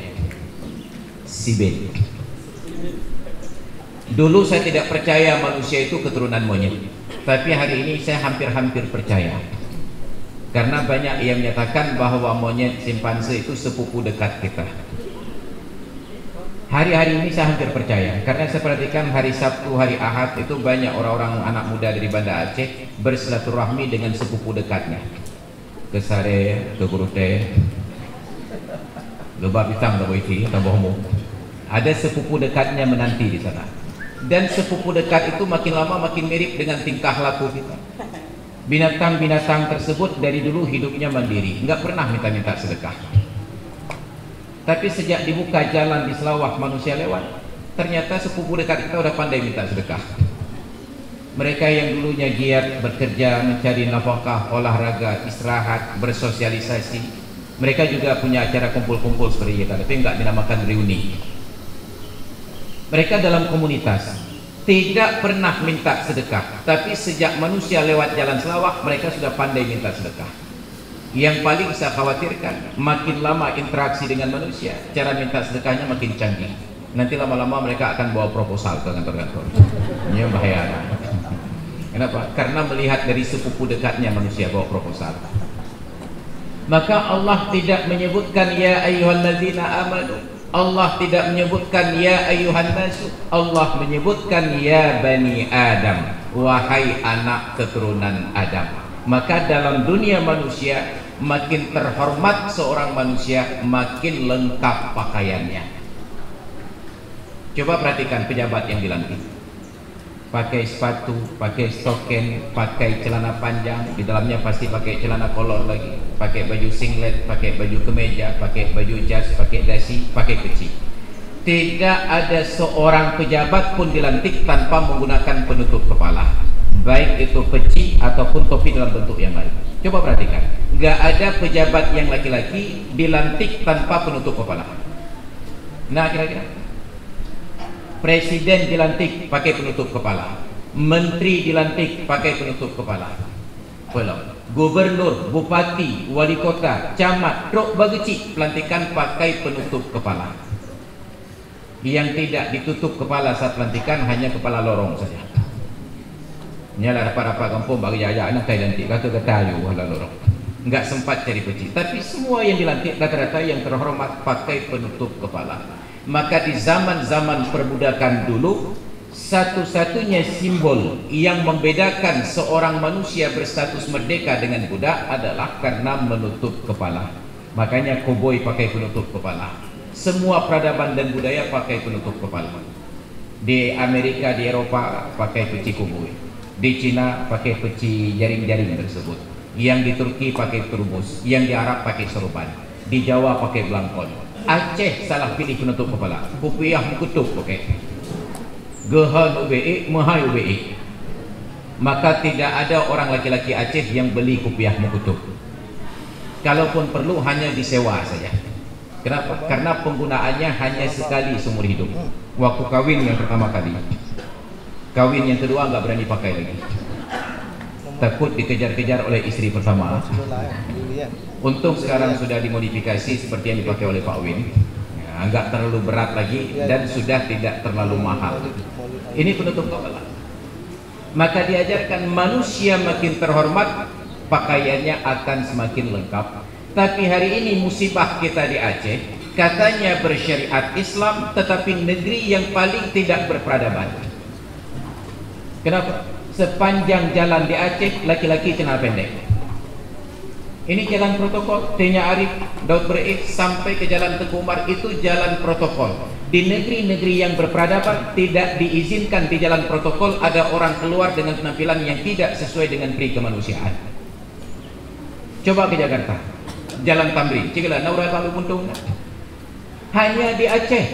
G: sibin. Dulu saya tidak percaya manusia itu keturunan monyet, tapi hari ini saya hampir-hampir percaya. Karena banyak yang menyatakan bahwa monyet, simpanse itu sepupu dekat kita. Hari-hari ini saya hampir percaya, karena saya perhatikan hari Sabtu, hari Ahad itu banyak orang-orang anak muda dari Banda Aceh bersilaturahmi dengan sepupu dekatnya. Ke Sare, ke Gurute, Lebak Bitang, Lebak Iti, Tabohmu. Ada sepupu dekatnya menanti di sana. Dan sepupu dekat itu makin lama makin mirip dengan tingkah laku kita. Binatang-binatang tersebut dari dulu hidupnya mandiri, nggak pernah minta-minta sedekah. Tapi sejak dibuka jalan di Selawah manusia lewat, ternyata sepupu dekat kita udah pandai minta sedekah. Mereka yang dulunya giat bekerja, mencari nafkah, olahraga, istirahat, bersosialisasi, mereka juga punya acara kumpul-kumpul seperti kita, tapi nggak dinamakan reuni. Mereka dalam komunitas tidak pernah minta sedekah, tapi sejak manusia lewat jalan Selawah mereka sudah pandai minta sedekah. Yang paling saya khawatirkan, makin lama interaksi dengan manusia, cara minta sedekahnya makin canggih. Nanti lama-lama mereka akan bawa proposal ke kantor-kantor. Ini yang bahaya. Kenapa? Karena melihat dari sepupu dekatnya manusia bawa proposal. Maka Allah tidak menyebutkan ya ayyuhalladzina amanu. Allah tidak menyebutkan ya ayuhan nasu, Allah menyebutkan ya bani Adam, wahai anak keturunan Adam. Maka dalam dunia manusia, makin terhormat seorang manusia, makin lengkap pakaiannya. Coba perhatikan pejabat yang dilantik, pakai sepatu, pakai stoken, pakai celana panjang, di dalamnya pasti pakai celana kolor lagi, pakai baju singlet, pakai baju kemeja, pakai baju jas, pakai dasi, pakai peci. Tidak ada seorang pejabat pun dilantik tanpa menggunakan penutup kepala, baik itu peci ataupun topi dalam bentuk yang lain. Coba perhatikan, nggak ada pejabat yang laki-laki dilantik tanpa penutup kepala. Nah, kira-kira presiden dilantik pakai penutup kepala, menteri dilantik pakai penutup kepala, belum. Gubernur, bupati, wali kota, camat, truk bageci pelantikan pakai penutup kepala. Yang tidak ditutup kepala saat pelantikan hanya kepala lorong saja. Nyalah rapat-rapat kampung bagi jaya anak kaya lantik kata ayu wala lorong. Enggak sempat cari peci. Tapi semua yang dilantik rata-rata yang terhormat pakai penutup kepala. Maka di zaman-zaman perbudakan dulu, satu-satunya simbol yang membedakan seorang manusia berstatus merdeka dengan budak adalah karena menutup kepala. Makanya koboi pakai penutup kepala. Semua peradaban dan budaya pakai penutup kepala. Di Amerika, di Eropa pakai peci koboi. Di Cina pakai peci jaring-jaring tersebut. Yang di Turki pakai turbus. Yang di Arab pakai sorban. Di Jawa pakai belangkon. Aceh salah pilih penutup kepala. Kupiah mengkutup pakai. Gehan UBE, mahai UBE. Maka tidak ada orang laki-laki Aceh yang beli kupiah mengkutup. Kalaupun perlu hanya disewa saja. Kenapa? Karena penggunaannya hanya sekali seumur hidup. Waktu kawin yang pertama kali. Kawin yang kedua nggak berani pakai lagi. Takut dikejar-kejar oleh istri pertama. Untung sekarang sudah dimodifikasi seperti yang dipakai oleh Pak Win. Nggak terlalu berat lagi dan sudah tidak terlalu mahal. Ini penutup kepala. Maka diajarkan manusia makin terhormat, pakaiannya akan semakin lengkap. Tapi hari ini musibah kita di Aceh, katanya bersyariat Islam, tetapi negeri yang paling tidak berperadaban. Kenapa? Sepanjang jalan di Aceh laki-laki celana pendek. Ini jalan protokol. Tenya Arif, Daud Bereik sampai ke jalan Tengku Umar itu jalan protokol. Di negeri-negeri yang berperadaban tidak diizinkan di jalan protokol ada orang keluar dengan penampilan yang tidak sesuai dengan pri kemanusiaan. Coba ke Jakarta, Jalan Tamrin, cegala Naura Lalu Muntung. Hanya di Aceh.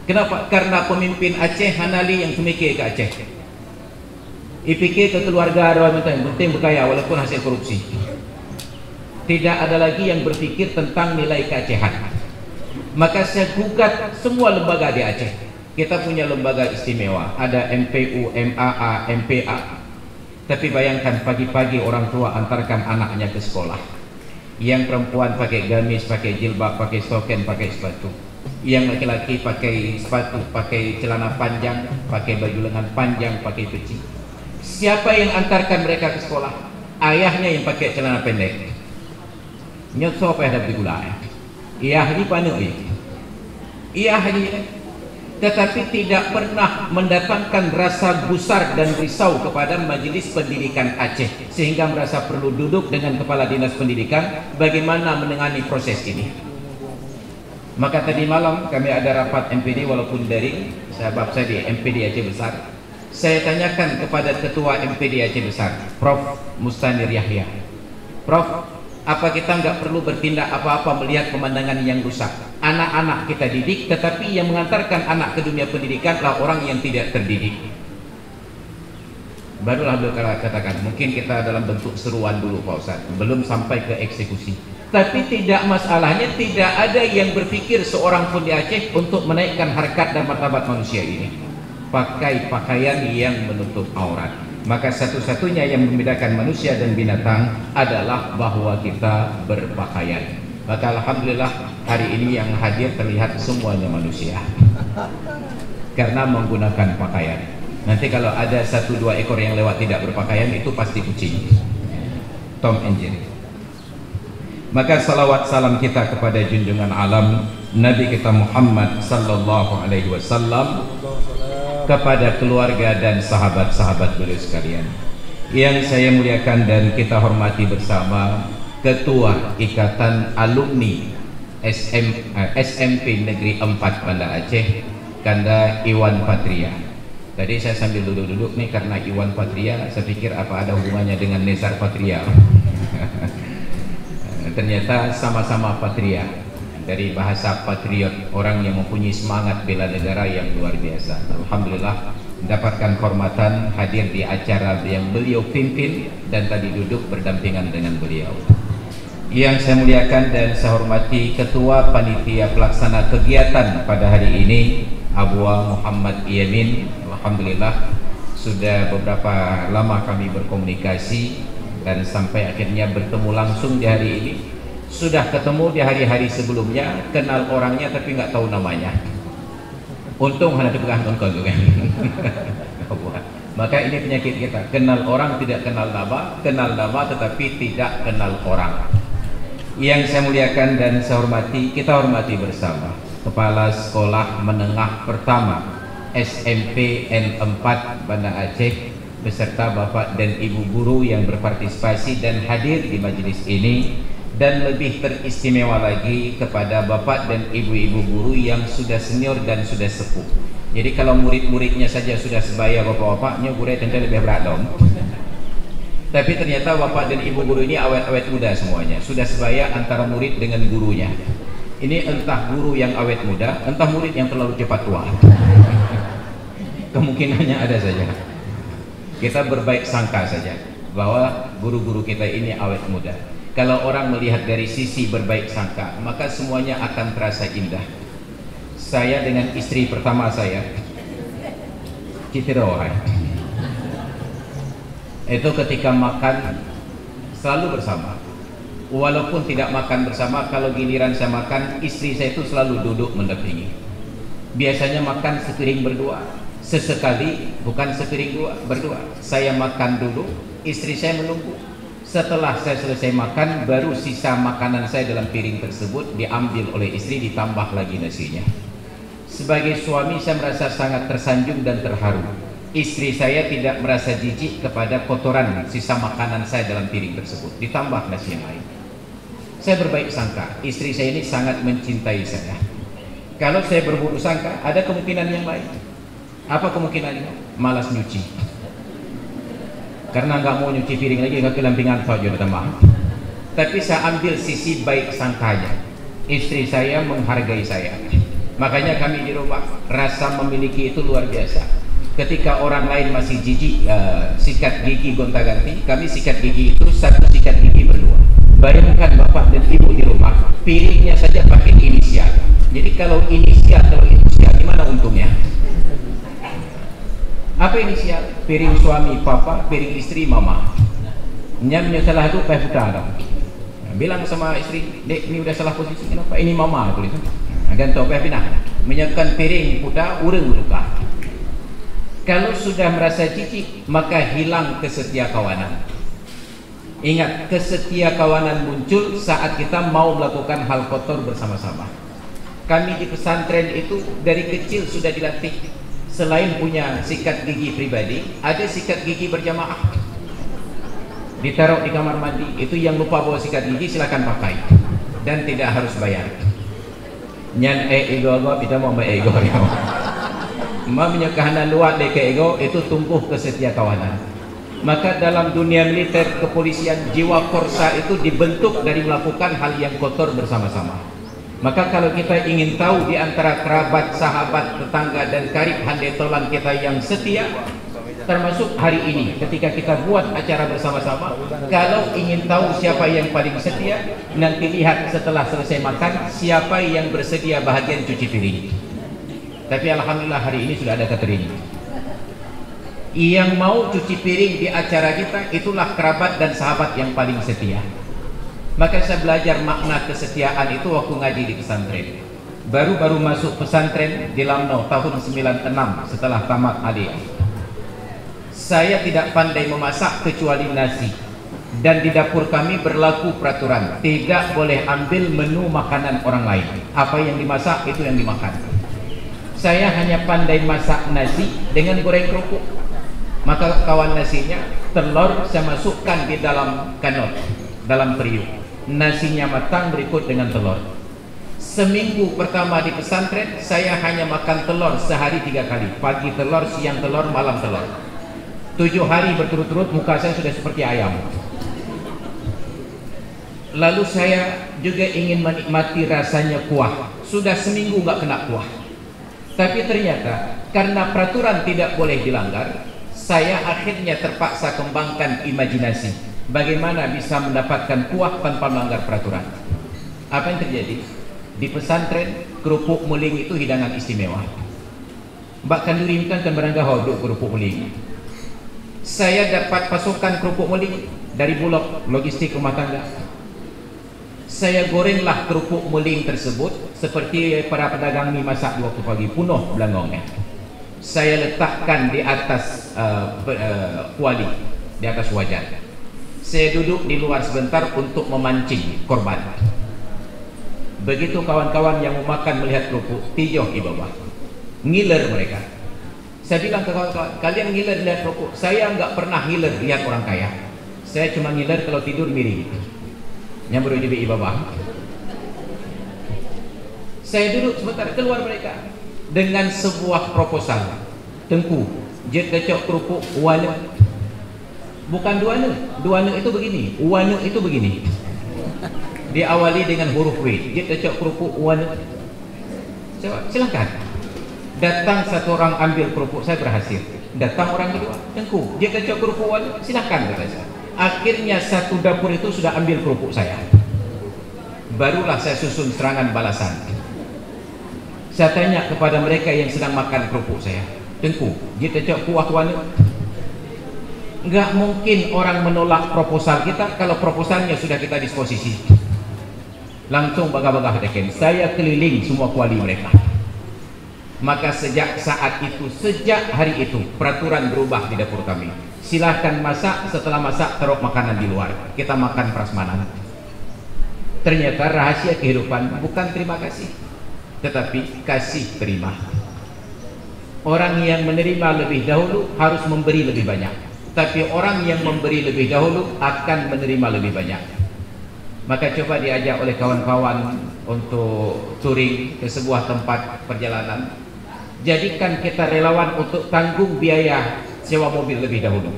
G: Kenapa? Karena pemimpin Aceh Hanali yang semikir ke Aceh. Ipikir ke keluarga ada penting berkaya walaupun hasil korupsi. Tidak ada lagi yang berpikir tentang nilai keacehan. Maka saya gugat semua lembaga di Aceh. Kita punya lembaga istimewa, ada MPU, MAA, MPA. Tapi bayangkan pagi-pagi orang tua antarkan anaknya ke sekolah. Yang perempuan pakai gamis, pakai jilbab, pakai stoken, pakai sepatu. Yang laki-laki pakai sepatu, pakai celana panjang, pakai baju lengan panjang, pakai peci. Siapa yang antarkan mereka ke sekolah? Ayahnya yang pakai celana pendek. Nyot apa yang ada di gula? Iya ini panu iya ini. Tetapi tidak pernah mendatangkan rasa gusar dan risau kepada Majelis Pendidikan Aceh sehingga merasa perlu duduk dengan Kepala Dinas Pendidikan bagaimana menangani proses ini. Maka tadi malam kami ada rapat MPD walaupun daring, sahabat saya di MPD Aceh Besar. Saya tanyakan kepada Ketua MPD Aceh Besar, Prof. Mustanir Yahya, Prof, apa kita nggak perlu bertindak apa-apa melihat pemandangan yang rusak? Anak-anak kita didik, tetapi yang mengantarkan anak ke dunia pendidikan adalah orang yang tidak terdidik. Barulah beliau katakan, mungkin kita dalam bentuk seruan dulu Pak Ustaz, belum sampai ke eksekusi. Tapi tidak masalahnya, tidak ada yang berpikir seorang pun di Aceh untuk menaikkan harkat dan martabat manusia ini. Pakai pakaian yang menutup aurat. Maka satu-satunya yang membedakan manusia dan binatang adalah bahwa kita berpakaian. Maka alhamdulillah hari ini yang hadir terlihat semuanya manusia karena menggunakan pakaian. Nanti kalau ada 1-2 ekor yang lewat tidak berpakaian itu pasti kucing, Tom and Jerry. Maka salawat salam kita kepada junjungan alam Nabi kita Muhammad sallallahu alaihi wasallam, kepada keluarga dan sahabat-sahabat beliau sekalian yang saya muliakan dan kita hormati bersama Ketua Ikatan Alumni SMP Negeri 4 Banda Aceh, Kanda Iwan Patria. Tadi saya sambil duduk-duduk nih karena Iwan Patria, saya pikir apa ada hubungannya dengan Nezar Patria. Ternyata sama-sama Patria, dari bahasa patriot, orang yang mempunyai semangat bela negara yang luar biasa. Alhamdulillah mendapatkan kehormatan hadir di acara yang beliau pimpin dan tadi duduk berdampingan dengan beliau. Yang saya muliakan dan saya hormati Ketua Panitia Pelaksana kegiatan pada hari ini, Abwa Muhammad Yamin. Alhamdulillah sudah beberapa lama kami berkomunikasi dan sampai akhirnya bertemu langsung di hari ini. Sudah ketemu di hari-hari sebelumnya, kenal orangnya tapi nggak tahu namanya. Untung hanya dipegang engkau kan. Maka ini penyakit kita, kenal orang tidak kenal nama tetapi tidak kenal orang. Yang saya muliakan dan saya hormati, kita hormati bersama Kepala Sekolah Menengah Pertama SMP N4 Banda Aceh beserta Bapak dan Ibu guru yang berpartisipasi dan hadir di majelis ini, dan lebih teristimewa lagi kepada Bapak dan Ibu-ibu guru yang sudah senior dan sudah sepuh. Jadi kalau murid-muridnya saja sudah sebaya bapak-bapaknya, guru tentu lebih berat dong. Tapi ternyata bapak dan ibu guru ini awet-awet muda semuanya, sudah sebaya antara murid dengan gurunya. Ini entah guru yang awet muda, entah murid yang terlalu cepat tua. Kemungkinannya ada saja. Kita berbaik sangka saja bahwa guru-guru kita ini awet muda. Kalau orang melihat dari sisi berbaik sangka, maka semuanya akan terasa indah. Saya dengan istri pertama saya, Citirohai, itu ketika makan selalu bersama. Walaupun tidak makan bersama, kalau giliran saya makan, istri saya itu selalu duduk mendampingi. Biasanya makan sepiring berdua, sesekali bukan sepiring berdua. Saya makan dulu, istri saya menunggu. Setelah saya selesai makan, baru sisa makanan saya dalam piring tersebut diambil oleh istri, ditambah lagi nasinya. Sebagai suami saya merasa sangat tersanjung dan terharu. Istri saya tidak merasa jijik kepada kotoran sisa makanan saya dalam piring tersebut, ditambah nasi yang lain. Saya berbaik sangka, istri saya ini sangat mencintai saya. Kalau saya berburuk sangka, ada kemungkinan yang lain. Apa kemungkinannya? Malas nyuci. Karena nggak mau nyuci piring lagi, nggak kelampingan saja tambah. Tapi saya ambil sisi baik sangkanya. Istri saya menghargai saya. Makanya kami di rumah rasa memiliki itu luar biasa. Ketika orang lain masih jijik sikat gigi gonta-ganti, kami sikat gigi itu satu sikat gigi berdua. Bayangkan bapak dan ibu di rumah, piringnya saja pakai inisial. Jadi kalau inisial gimana untungnya? Apa inisial? Piring suami papa, piring istri mama. Nyamnya salah itu pay putar dong. Bilang sama istri, dek ini udah salah posisi, kenapa? Ini mama tulis. Gantung pay pindah. Menyiapkan piring putar, urung luka. Kalau sudah merasa jijik, maka hilang kesetia kawanan. Ingat, kesetia kawanan muncul saat kita mau melakukan hal kotor bersama-sama. Kami di pesantren itu dari kecil sudah dilatih. Selain punya sikat gigi pribadi, ada sikat gigi berjamaah. Ditaruh di kamar mandi. Itu yang lupa bawa sikat gigi silakan pakai dan tidak harus bayar. Nyan ego kita mau ego. Menyekahanan luar deke ego itu tumbuh kesetia kawanan. Maka dalam dunia militer kepolisian, jiwa korsa itu dibentuk dari melakukan hal yang kotor bersama-sama. Maka kalau kita ingin tahu di antara kerabat, sahabat, tetangga dan karib handetolan kita yang setia, termasuk hari ini ketika kita buat acara bersama-sama, kalau ingin tahu siapa yang paling setia, nanti lihat setelah selesai makan siapa yang bersedia bahagian cuci piring. Tapi alhamdulillah hari ini sudah ada catering. Yang mau cuci piring di acara kita, itulah kerabat dan sahabat yang paling setia. Maka saya belajar makna kesetiaan itu waktu ngaji di pesantren. Baru-baru masuk pesantren di Lamno tahun 96 setelah tamat adik. Saya tidak pandai memasak kecuali nasi. Dan di dapur kami berlaku peraturan, tidak boleh ambil menu makanan orang lain. Apa yang dimasak itu yang dimakan. Saya hanya pandai masak nasi dengan goreng kerupuk. Maka kawan nasinya, telur saya masukkan di dalam kanot, dalam periuk. Nasinya matang berikut dengan telur. Seminggu pertama di pesantren, saya hanya makan telur sehari 3 kali. Pagi telur, siang telur, malam telur. 7 hari berturut-turut muka saya sudah seperti ayam. Lalu saya juga ingin menikmati rasanya kuah. Sudah seminggu nggak kena kuah. Tapi ternyata karena peraturan tidak boleh dilanggar, saya akhirnya terpaksa kembangkan imajinasi bagaimana bisa mendapatkan kuah tanpa melanggar peraturan. Apa yang terjadi? Di pesantren, kerupuk muling itu hidangan istimewa. Mbak Kanduri kan berangga hodok kerupuk muling. Saya dapat pasokan kerupuk muling dari Bulog Logistik Rumah Tangga. Saya gorenglah kerupuk muling tersebut seperti para pedagang mie masak di waktu pagi, penuh belangongnya. Saya letakkan di atas kuali, di atas wajan. Saya duduk di luar sebentar untuk memancing korban. Begitu kawan-kawan yang mau makan melihat kerupuk, tijoh di bawah, ngiler mereka. Saya bilang ke kawan-kawan, kalian ngiler lihat kerupuk, saya nggak pernah ngiler lihat orang kaya. Saya cuma ngiler kalau tidur miring, yang baru di bawah. Saya duduk sebentar, keluar mereka dengan sebuah proposal. Tengku, jet kecok kerupuk wana. Bukan duana itu begini, wana itu begini. Diawali dengan huruf W. Jet kecok kerupuk wana. Silakan. Datang satu orang ambil kerupuk, saya berhasil. Datang orang kedua, tengku, jet kecok kerupuk wana. Silakan, kata saya. Akhirnya satu dapur itu sudah ambil kerupuk saya. Barulah saya susun serangan balasan. Saya tanya kepada mereka yang sedang makan kerupuk saya, tengku, dia cocok kuah wana. Enggak mungkin orang menolak proposal kita kalau proposalnya sudah kita disposisi. Langsung bagah-bagah deken. Saya keliling semua kuali mereka. Maka sejak saat itu, sejak hari itu, peraturan berubah di dapur kami. Silahkan masak, setelah masak taruh makanan di luar. Kita makan prasmanan. Ternyata rahasia kehidupan bukan terima kasih, tetapi kasih terima. Orang yang menerima lebih dahulu harus memberi lebih banyak, tapi orang yang memberi lebih dahulu akan menerima lebih banyak. Maka coba diajak oleh kawan-kawan untuk touring ke sebuah tempat perjalanan. Jadikan kita relawan untuk tanggung biaya sewa mobil lebih dahulu.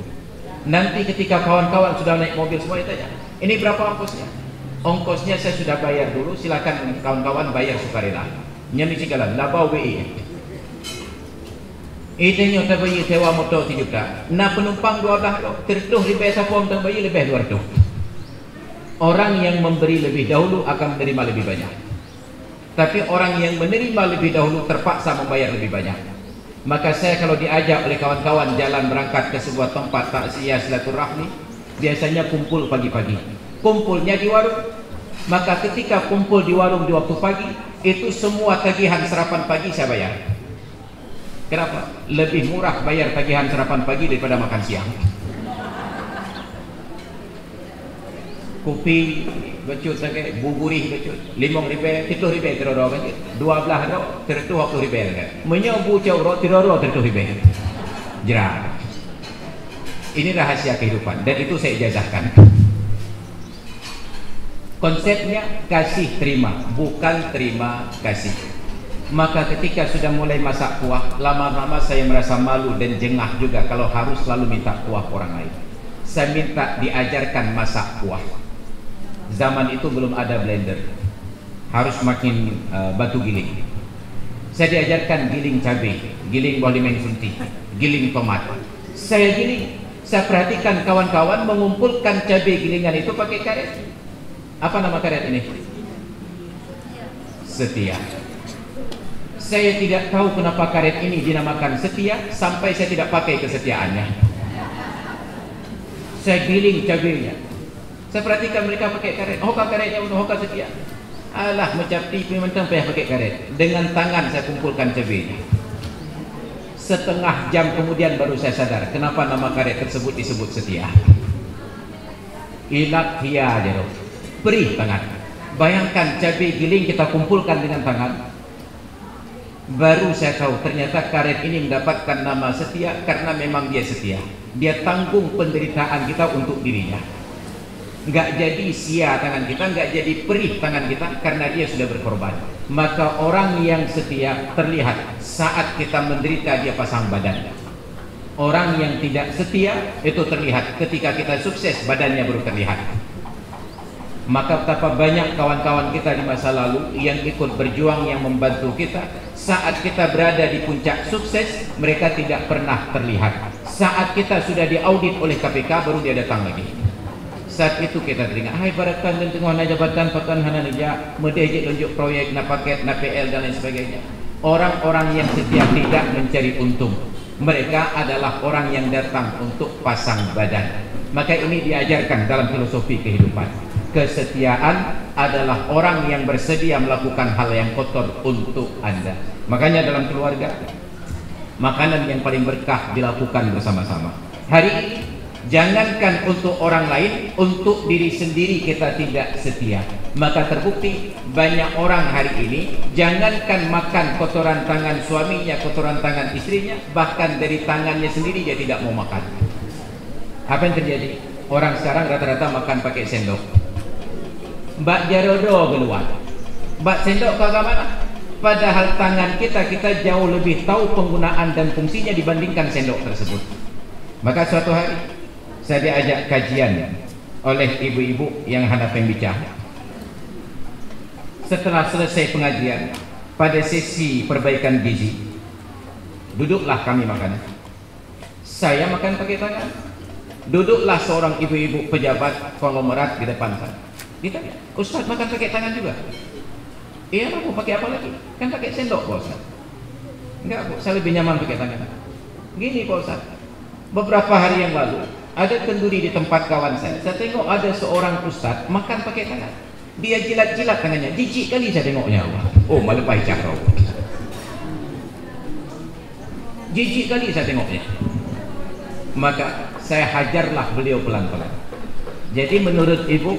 G: Nanti ketika kawan-kawan sudah naik mobil semua ditanya, ini berapa ongkosnya? Ongkosnya saya sudah bayar dulu, silakan kawan-kawan bayar sukarela. Nyami sikalan, labau BI. Itanya terbayi sewa motor 7 juta. Nah penumpang 12 loh, tertuh lebih sapom terbayi lebih 200. Orang yang memberi lebih dahulu akan menerima lebih banyak. Tapi orang yang menerima lebih dahulu terpaksa membayar lebih banyak. Maka saya kalau diajak oleh kawan-kawan jalan berangkat ke sebuah tempat takziah silaturahmi, biasanya kumpul pagi-pagi. Kumpulnya di warung. Maka ketika kumpul di warung di waktu pagi, itu semua tagihan sarapan pagi saya bayar. Kenapa? Lebih murah bayar tagihan sarapan pagi daripada makan siang. Kopi becut saja, buburi becut, 5 ribu, 7 ribu teroro becut, 12 ro tertu 10 ribu kan. Menyobu cawro teroro tertu ribu. Jerah. Ini rahasia kehidupan dan itu saya ijazahkan. Konsepnya kasih terima, bukan terima kasih. Maka ketika sudah mulai masak kuah, lama-lama saya merasa malu dan jengah juga kalau harus selalu minta kuah orang lain. Saya minta diajarkan masak kuah. Zaman itu belum ada blender, harus makin batu giling. Saya diajarkan giling cabai, giling bawang limau sunti, giling tomat. Saya giling, saya perhatikan kawan-kawan mengumpulkan cabai gilingan itu pakai karet. Apa nama karet ini? Setia. Saya tidak tahu kenapa karet ini dinamakan setia sampai saya tidak pakai kesetiaannya. Saya giling cabainya. Saya perhatikan mereka pakai karet. Hoka karetnya untuk hoka setia. Alah, macam tipu mentang payah pakai karet. Dengan tangan saya kumpulkan cabainya. Setengah jam kemudian baru saya sadar kenapa nama karet tersebut disebut setia. Ilak hia jero. Perih tangan. Bayangkan cabai giling kita kumpulkan dengan tangan. Baru saya tahu ternyata karet ini mendapatkan nama setia karena memang dia setia. Dia tanggung penderitaan kita untuk dirinya. Nggak jadi sia tangan kita, nggak jadi perih tangan kita karena dia sudah berkorban. Maka orang yang setia terlihat saat kita menderita dia pasang badan. Orang yang tidak setia itu terlihat ketika kita sukses badannya baru terlihat. Maka betapa banyak kawan-kawan kita di masa lalu yang ikut berjuang, yang membantu kita. Saat kita berada di puncak sukses, mereka tidak pernah terlihat. Saat kita sudah diaudit oleh KPK, baru dia datang lagi. Saat itu kita teringat, hai barakan dan tengah na jabatan pakan hana nija, medejek tunjuk proyek, na paket, na PL dan lain sebagainya. Orang-orang yang setia tidak mencari untung. Mereka adalah orang yang datang untuk pasang badan. Maka ini diajarkan dalam filosofi kehidupan. Kesetiaan adalah orang yang bersedia melakukan hal yang kotor untuk Anda. Makanya dalam keluarga, makanan yang paling berkah dilakukan bersama-sama. Hari ini, jangankan untuk orang lain, untuk diri sendiri kita tidak setia. Maka terbukti banyak orang hari ini, jangankan makan kotoran tangan suaminya, kotoran tangan istrinya, bahkan dari tangannya sendiri dia tidak mau makan. Apa yang terjadi? Orang sekarang rata-rata makan pakai sendok. Mbak Jarodo keluar, Mbak sendok ke mana? Padahal tangan kita jauh lebih tahu penggunaan dan fungsinya dibandingkan sendok tersebut. Maka suatu hari saya diajak kajian oleh ibu-ibu yang hendak pembicara. Setelah selesai pengajian, pada sesi perbaikan gizi, duduklah kami makan. Saya makan pakai tangan. Duduklah seorang ibu-ibu pejabat konglomerat di depan saya. Ditanya, Ustaz makan pakai tangan juga? Iya, mau pakai apa lagi? Kan pakai sendok, Pak Ustaz. Enggak, Bu, saya lebih nyaman pakai tangan. Gini, Pak Ustaz. Beberapa hari yang lalu, ada kenduri di tempat kawan saya. Saya tengok ada seorang ustaz makan pakai tangan. Dia jilat-jilat tangannya. Jijik kali saya tengoknya. Oh, malepai cakro. Jijik kali saya tengoknya. Maka saya hajarlah beliau pelan-pelan. Jadi menurut ibu,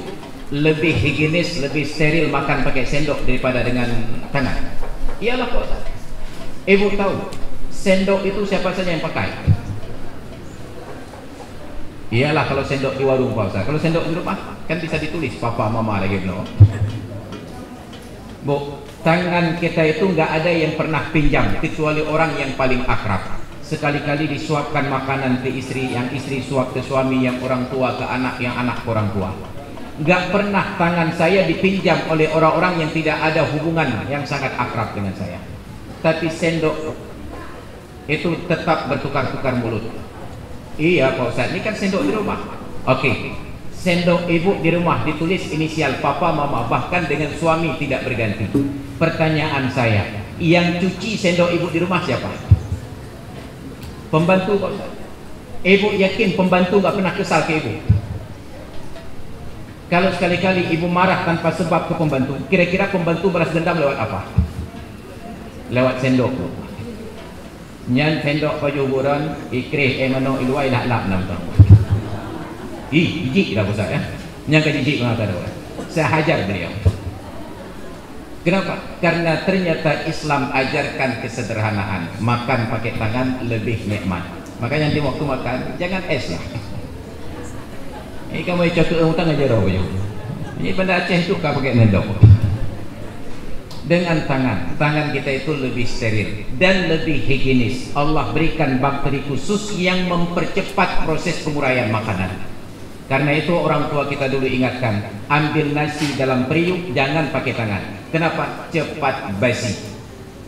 G: lebih higienis, lebih steril makan pakai sendok daripada dengan tangan. Iyalah Pak Ustaz. Ibu tahu sendok itu siapa saja yang pakai? Iyalah kalau sendok di warung Pak Ustaz. Kalau sendok di rumah kan bisa ditulis papa mama lagi belum. Bu, tangan kita itu nggak ada yang pernah pinjam kecuali orang yang paling akrab. Sekali-kali disuapkan makanan ke istri, yang istri suap ke suami, yang orang tua ke anak, yang anak ke orang tua. Gak pernah tangan saya dipinjam oleh orang-orang yang tidak ada hubungan yang sangat akrab dengan saya. Tapi sendok itu tetap bertukar-tukar mulut. Iya Pak Ustaz, ini kan sendok di rumah. Oke, sendok ibu di rumah ditulis inisial papa mama, bahkan dengan suami tidak berganti. Pertanyaan saya, yang cuci sendok ibu di rumah siapa? Pembantu Pak Ustaz. Ibu yakin pembantu gak pernah kesal ke ibu? Kalau sekali-kali ibu marah tanpa sebab ke pembantu, kira-kira pembantu balas dendam lewat apa? Lewat sendok. Nyan sendok baju buran, ikrih mano iluai lak-lak nampak. Jijik dah Ustaz ya. Nyan ke jijik mengata dah. Saya hajar beliau. Kenapa? Karena ternyata Islam ajarkan kesederhanaan. Makan pakai tangan lebih nikmat. Makanya nanti waktu makan jangan es lah. Ini kamu cakap hutang aja roh. Ini benda Aceh itu kau pakai sendok. Dengan tangan kita itu lebih steril dan lebih higienis. Allah berikan bakteri khusus yang mempercepat proses penguraian makanan. Karena itu orang tua kita dulu ingatkan, ambil nasi dalam periuk jangan pakai tangan. Kenapa? Cepat basi.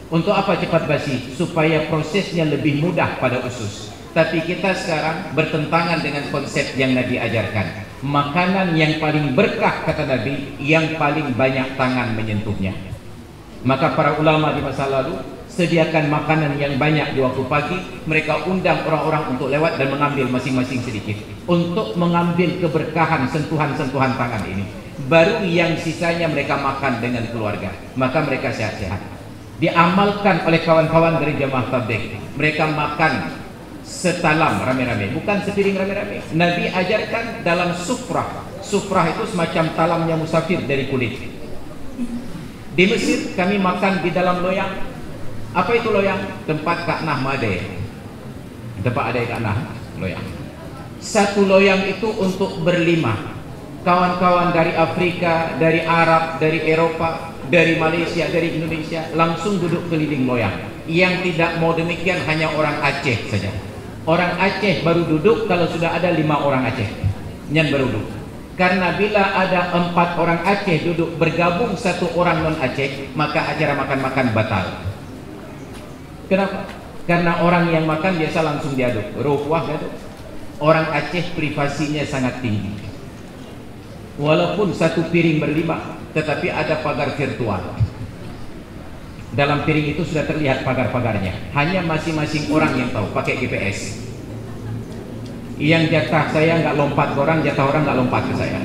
G: Untuk apa cepat basi? Supaya prosesnya lebih mudah pada usus. Tapi kita sekarang bertentangan dengan konsep yang Nabi ajarkan. Makanan yang paling berkah kata Nabi, yang paling banyak tangan menyentuhnya. Maka para ulama di masa lalu sediakan makanan yang banyak di waktu pagi. Mereka undang orang-orang untuk lewat dan mengambil masing-masing sedikit, untuk mengambil keberkahan sentuhan-sentuhan tangan ini. Baru yang sisanya mereka makan dengan keluarga. Maka mereka sehat-sehat. Diamalkan oleh kawan-kawan dari jamaah tabligh. Mereka makan setalam rame-rame, bukan sepiring rame-rame. Nabi ajarkan dalam sufrah. Sufrah itu semacam talamnya musafir dari kulit. Di Mesir kami makan di dalam loyang. Apa itu loyang? Tempat Kak Nah Made. Tempat ada Kak Nah, loyang. Satu loyang itu untuk berlima. Kawan-kawan dari Afrika, dari Arab, dari Eropa, dari Malaysia, dari Indonesia langsung duduk keliling loyang. Yang tidak mau demikian hanya orang Aceh saja. Orang Aceh baru duduk kalau sudah ada 5 orang Aceh. Nyan baru duduk. Karena bila ada 4 orang Aceh duduk bergabung 1 orang non Aceh, maka acara makan-makan batal. Kenapa? Karena orang yang makan biasa langsung diaduk, ruwah gitu. Orang Aceh privasinya sangat tinggi. Walaupun 1 piring berlima, tetapi ada pagar virtual. Dalam piring itu sudah terlihat pagar-pagarnya. Hanya masing-masing orang yang tahu, pakai GPS. Yang jatah saya nggak lompat ke orang, jatah orang nggak lompat ke saya.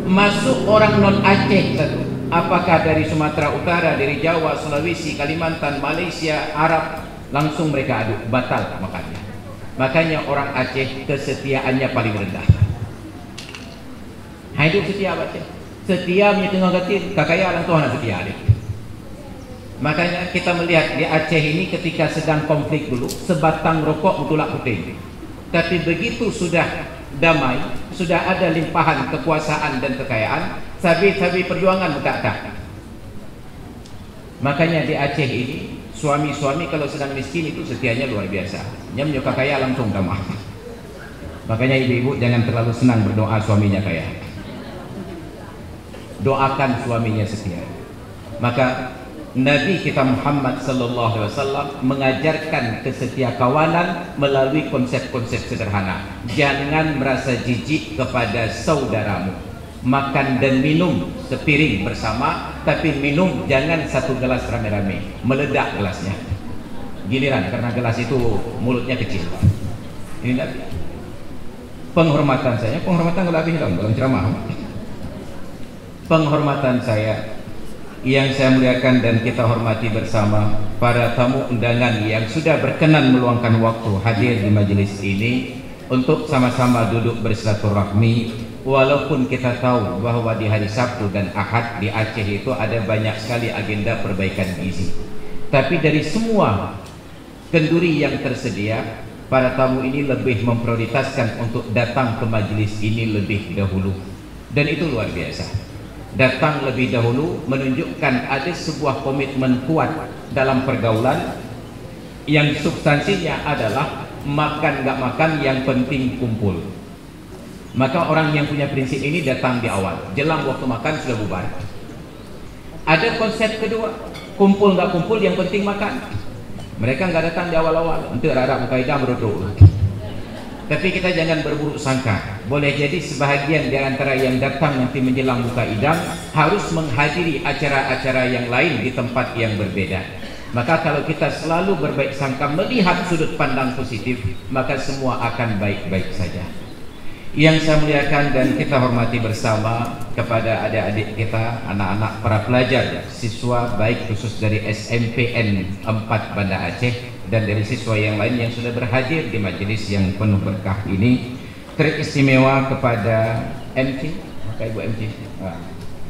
G: Masuk orang non Aceh satu, apakah dari Sumatera Utara, dari Jawa, Sulawesi, Kalimantan, Malaysia, Arab, langsung mereka aduk, batal makannya. Makanya orang Aceh kesetiaannya paling rendah. Hidup setia Aceh, setia punya tengah gatin, kakaya orang Tuhan setia adik. Makanya kita melihat di Aceh ini ketika sedang konflik dulu, sebatang rokok mutulak puting. Tapi begitu sudah damai, sudah ada limpahan kekuasaan dan kekayaan, sabi-sabi perjuangan tak. Makanya di Aceh ini, suami-suami kalau sedang miskin itu setianya luar biasa. Nyam nyoka kaya langsung damai. Makanya ibu-ibu jangan terlalu senang berdoa suaminya kaya. Doakan suaminya setia. Maka Nabi kita Muhammad sallallahu alaihi wasallam mengajarkan kesetiakawanan melalui konsep-konsep sederhana. Jangan merasa jijik kepada saudaramu. Makan dan minum sepiring bersama, tapi minum jangan 1 gelas rame-rame, meledak gelasnya. Giliran karena gelas itu mulutnya kecil. Ini Nabi. Penghormatan saya, penghormatan lebih dalam ceramah. Penghormatan saya yang saya muliakan dan kita hormati bersama para tamu undangan yang sudah berkenan meluangkan waktu hadir di majelis ini untuk sama-sama duduk bersilaturahmi. Walaupun kita tahu bahwa di hari Sabtu dan Ahad di Aceh itu ada banyak sekali agenda perbaikan gizi, tapi dari semua kenduri yang tersedia, para tamu ini lebih memprioritaskan untuk datang ke majelis ini lebih dahulu, dan itu luar biasa. Datang lebih dahulu menunjukkan ada sebuah komitmen kuat dalam pergaulan yang substansinya adalah makan gak makan yang penting kumpul. Maka orang yang punya prinsip ini datang di awal, jelang waktu makan sudah bubar. Ada konsep kedua, kumpul gak kumpul yang penting makan. Mereka gak datang di awal-awal untuk rara mukaida berdua. Tapi kita jangan berburuk sangka. Boleh jadi sebahagian di antara yang datang nanti menjelang buka idam harus menghadiri acara-acara yang lain di tempat yang berbeda. Maka kalau kita selalu berbaik sangka, melihat sudut pandang positif, maka semua akan baik-baik saja. Yang saya muliakan dan kita hormati bersama kepada adik-adik kita, anak-anak para pelajar, siswa baik khusus dari SMPN 4 Banda Aceh dan dari siswa yang lain yang sudah berhadir di majelis yang penuh berkah ini, teristimewa kepada MC, maka Ibu MC,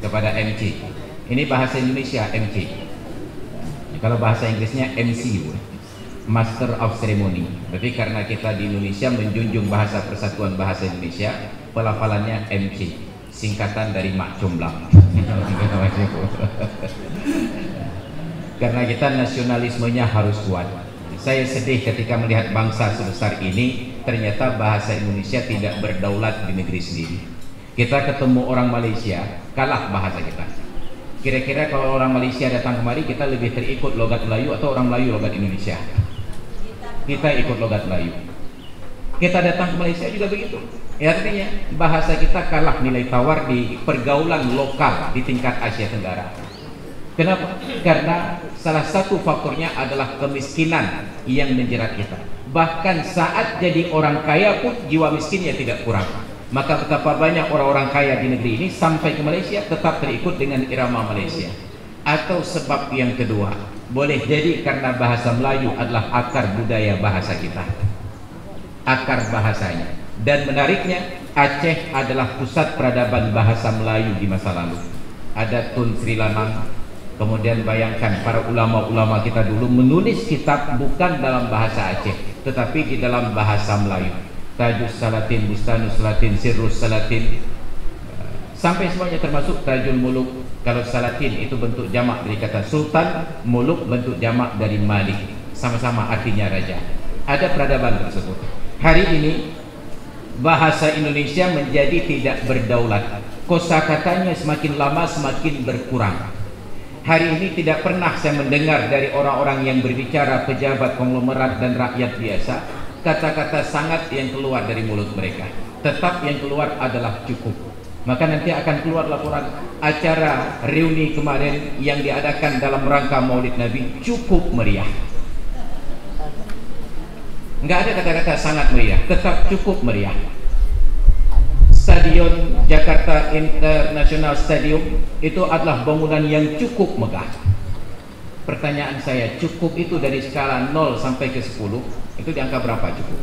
G: kepada MC. Ini bahasa Indonesia MC. Kalau bahasa Inggrisnya MC, Master of Ceremony. Tapi karena kita di Indonesia menjunjung bahasa Persatuan Bahasa Indonesia, pelafalannya MC, singkatan dari Mak Comblang. Karena kita nasionalismenya harus kuat. Saya sedih ketika melihat bangsa sebesar ini ternyata bahasa Indonesia tidak berdaulat di negeri sendiri. Kita ketemu orang Malaysia, kalah bahasa kita. Kira-kira kalau orang Malaysia datang kemari, kita lebih terikut logat Melayu atau orang Melayu logat Indonesia? Kita ikut logat Melayu. Kita datang ke Malaysia juga begitu. Ya, artinya bahasa kita kalah nilai tawar di pergaulan lokal di tingkat Asia Tenggara. Kenapa? Karena salah satu faktornya adalah kemiskinan yang menjerat kita. Bahkan saat jadi orang kaya pun jiwa miskinnya tidak kurang. Maka betapa banyak orang-orang kaya di negeri ini sampai ke Malaysia tetap terikut dengan irama Malaysia. Atau sebab yang kedua, boleh jadi karena bahasa Melayu adalah akar budaya bahasa kita, akar bahasanya. Dan menariknya, Aceh adalah pusat peradaban bahasa Melayu di masa lalu. Ada Tun Sri Lanang. Kemudian bayangkan para ulama-ulama kita dulu menulis kitab bukan dalam bahasa Aceh, tetapi di dalam bahasa Melayu. Tajus Salatin, Bustanus Salatin, Sirrus Salatin, sampai semuanya termasuk Tajul Muluk. Kalau Salatin itu bentuk jamak dari kata Sultan, Muluk bentuk jamak dari Malik, sama-sama artinya raja. Ada peradaban tersebut. Hari ini bahasa Indonesia menjadi tidak berdaulat. Kosakatanya semakin lama semakin berkurang. Hari ini tidak pernah saya mendengar dari orang-orang yang berbicara, pejabat, konglomerat dan rakyat biasa, kata-kata sangat yang keluar dari mulut mereka. Tetap yang keluar adalah cukup. Maka nanti akan keluar laporan acara reuni kemarin yang diadakan dalam rangka Maulid Nabi cukup meriah. Nggak ada kata-kata sangat meriah, tetap cukup meriah. Stadion Jakarta International Stadium itu adalah bangunan yang cukup megah. Pertanyaan saya, cukup itu dari skala 0 sampai ke 10 itu di angka berapa cukup?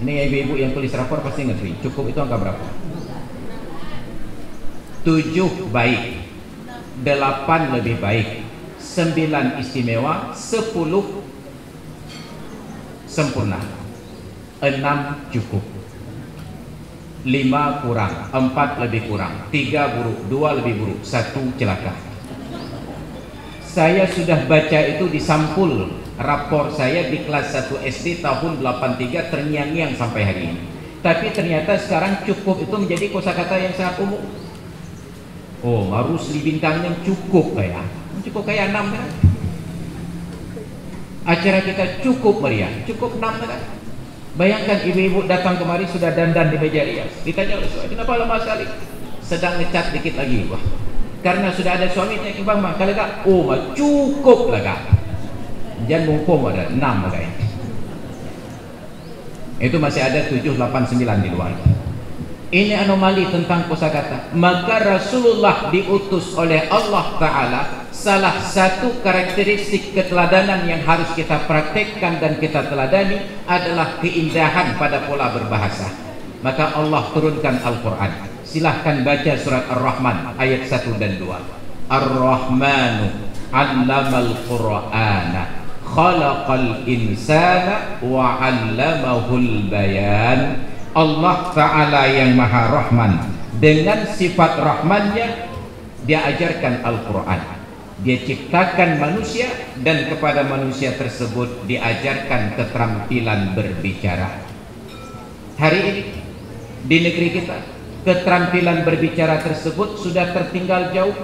G: Ini ibu-ibu yang tulis rapor pasti ngerti. Cukup itu angka berapa? 7 baik, 8 lebih baik, 9 istimewa, 10 sempurna, 6 cukup, 5 kurang, 4 lebih kurang, 3 buruk, 2 lebih buruk, 1 celaka. Saya sudah baca itu di sampul rapor saya di kelas 1 SD tahun 83 terngiang-ngiang sampai hari ini. Tapi ternyata sekarang cukup itu menjadi kosakata yang sangat umum. Oh, harus di bintangnya cukup kayak 6 kan? Acara kita cukup meriah, cukup 6 kan? Bayangkan ibu-ibu datang kemari sudah dandan di meja rias. Ditanya oleh suami, kenapa lama sekali? Sedang ngecat dikit lagi, wah. Karena sudah ada suaminya, bang, kalau enggak, oh, cukup lah kak. Jangan mumpung ada 6 lah. Itu masih ada 7, 8, 9 di luar. Ini anomali tentang kosakata. Maka Rasulullah diutus oleh Allah Ta'ala. Salah satu karakteristik keteladanan yang harus kita praktekkan dan kita teladani adalah keindahan pada pola berbahasa. Maka Allah turunkan Al-Quran. Silahkan baca surat Ar-Rahman ayat 1 dan 2. Ar-Rahmanu 'allamal Qur'ana khalaqal insana wa 'allamahul bayan. Allah Ta'ala yang Maha Rahman, dengan sifat Rahmannya Dia ajarkan Al-Quran. Dia ciptakan manusia dan kepada manusia tersebut diajarkan keterampilan berbicara. Hari ini di negeri kita keterampilan berbicara tersebut sudah tertinggal jauh.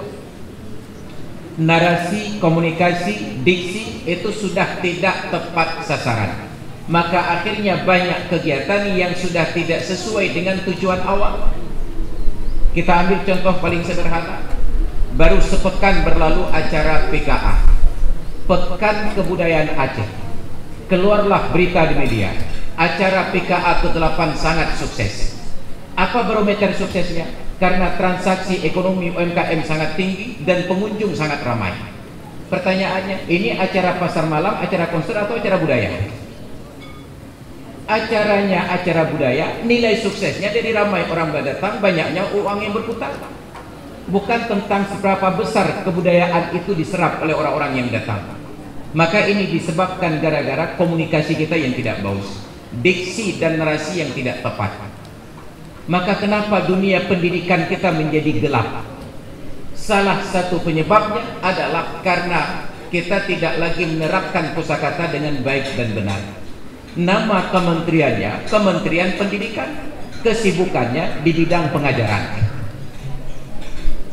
G: Narasi, komunikasi, diksi itu sudah tidak tepat sasaran. Maka akhirnya banyak kegiatan yang sudah tidak sesuai dengan tujuan awal. Kita ambil contoh paling sederhana. Baru sepekan berlalu acara PKA, Pekan Kebudayaan Aceh. Keluarlah berita di media, acara PKA ke-8 sangat sukses. Apa barometer suksesnya? Karena transaksi ekonomi UMKM sangat tinggi dan pengunjung sangat ramai. Pertanyaannya, ini acara pasar malam, acara konser atau acara budaya? Acaranya acara budaya, nilai suksesnya dari ramai orang datang, banyaknya uang yang berputar. Bukan tentang seberapa besar kebudayaan itu diserap oleh orang-orang yang datang. Maka ini disebabkan gara-gara komunikasi kita yang tidak bagus, diksi dan narasi yang tidak tepat. Maka kenapa dunia pendidikan kita menjadi gelap? Salah satu penyebabnya adalah karena kita tidak lagi menerapkan kosakata dengan baik dan benar. Nama kementeriannya Kementerian Pendidikan, kesibukannya di bidang pengajaran.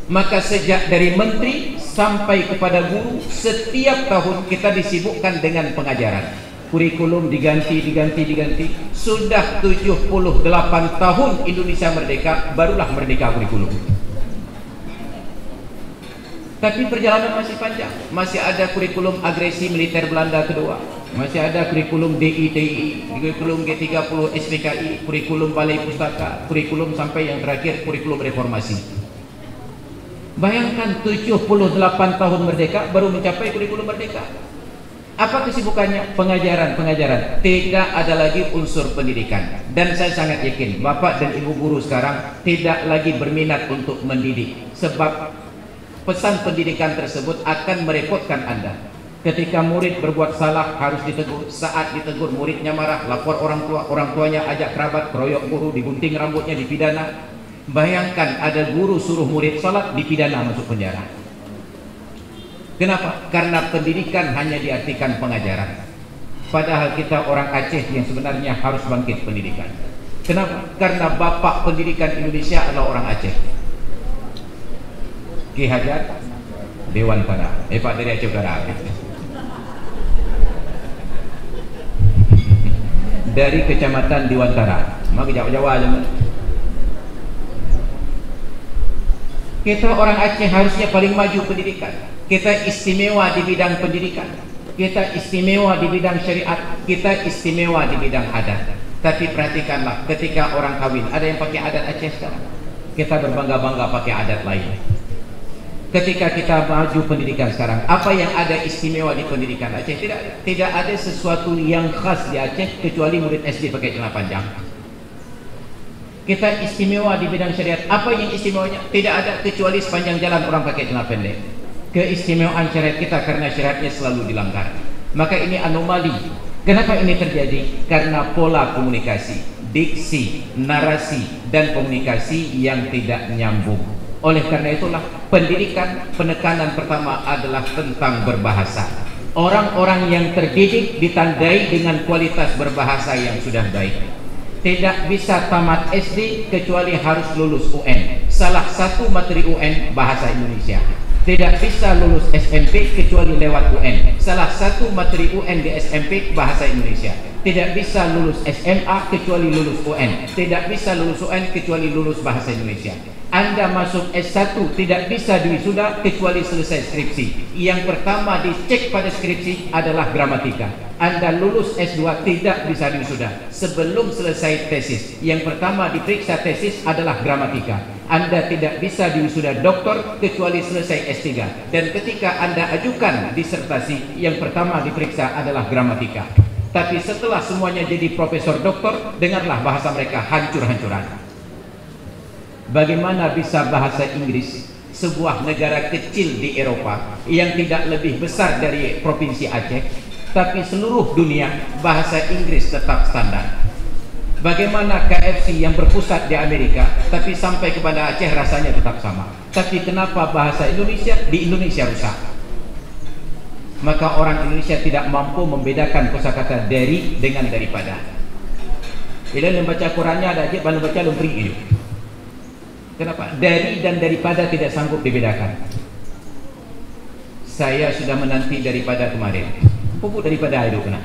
G: Maka sejak dari menteri sampai kepada guru, setiap tahun kita disibukkan dengan pengajaran. Kurikulum diganti. Sudah 78 tahun Indonesia merdeka, barulah merdeka kurikulum. Tapi perjalanan masih panjang. Masih ada kurikulum agresi militer Belanda kedua, masih ada kurikulum DITI, kurikulum G30 SPKI, kurikulum Balai Pustaka, kurikulum sampai yang terakhir kurikulum reformasi. Bayangkan 78 tahun merdeka baru mencapai kurikulum merdeka. Apa kesibukannya? Pengajaran. Tidak ada lagi unsur pendidikan. Dan saya sangat yakin Bapak dan Ibu guru sekarang tidak lagi berminat untuk mendidik, sebab pesan pendidikan tersebut akan merepotkan Anda. Ketika murid berbuat salah harus ditegur. Saat ditegur muridnya marah, lapor orang tua, orang tuanya ajak kerabat, keroyok guru, digunting rambutnya, dipidana. Bayangkan ada guru suruh murid salat, dipidana, masuk penjara. Kenapa? Karena pendidikan hanya diartikan pengajaran. Padahal kita orang Aceh yang sebenarnya harus bangkit pendidikan. Kenapa? Karena bapak pendidikan Indonesia adalah orang Aceh. Ki Hajar Dewantara, Pak dari Aceh Utara. Dari Kecamatan Dewantara. Maka Jawa aja. Kita orang Aceh harusnya paling maju pendidikan. Kita istimewa di bidang pendidikan. Kita istimewa di bidang syariat. Kita istimewa di bidang adat. Tapi perhatikanlah, ketika orang kawin, ada yang pakai adat Aceh sekarang. Kita berbangga-bangga pakai adat lain. Ketika kita maju pendidikan sekarang, apa yang ada istimewa di pendidikan Aceh? Tidak ada sesuatu yang khas di Aceh kecuali murid SD pakai celana panjang. Kita istimewa di bidang syariat. Apa yang istimewanya? Tidak ada kecuali sepanjang jalan orang pakai celana pendek. Keistimewaan syariat kita karena syariatnya selalu dilanggar. Maka ini anomali. Kenapa ini terjadi? Karena pola komunikasi, diksi, narasi, dan komunikasi yang tidak nyambung. Oleh karena itulah pendidikan, penekanan pertama adalah tentang berbahasa. Orang-orang yang terdidik ditandai dengan kualitas berbahasa yang sudah baik. Tidak bisa tamat SD kecuali harus lulus UN. Salah satu materi UN bahasa Indonesia. Tidak bisa lulus SMP kecuali lewat UN. Salah satu materi UN di SMP bahasa Indonesia. Tidak bisa lulus SMA kecuali lulus UN. Tidak bisa lulus UN kecuali lulus bahasa Indonesia. Anda masuk S1 tidak bisa diwisuda kecuali selesai skripsi. Yang pertama dicek pada skripsi adalah gramatika. Anda lulus S2 tidak bisa diwisuda sebelum selesai tesis. Yang pertama diperiksa tesis adalah gramatika. Anda tidak bisa diwisuda doktor kecuali selesai S3. Dan ketika Anda ajukan disertasi, yang pertama diperiksa adalah gramatika. Tapi setelah semuanya jadi profesor doktor, dengarlah bahasa mereka hancur-hancuran. Bagaimana bisa bahasa Inggris, sebuah negara kecil di Eropa yang tidak lebih besar dari provinsi Aceh, tapi seluruh dunia bahasa Inggris tetap standar. Bagaimana KFC yang berpusat di Amerika, tapi sampai kepada Aceh rasanya tetap sama. Tapi kenapa bahasa Indonesia di Indonesia rusak? Maka orang Indonesia tidak mampu membedakan kosakata dari dengan daripada. Bila membaca Qurannya ada aja, kalau baca lumpri itu. Kenapa? Dari dan daripada tidak sanggup dibedakan. Saya sudah menanti daripada kemarin. Pupuk daripada itu kena.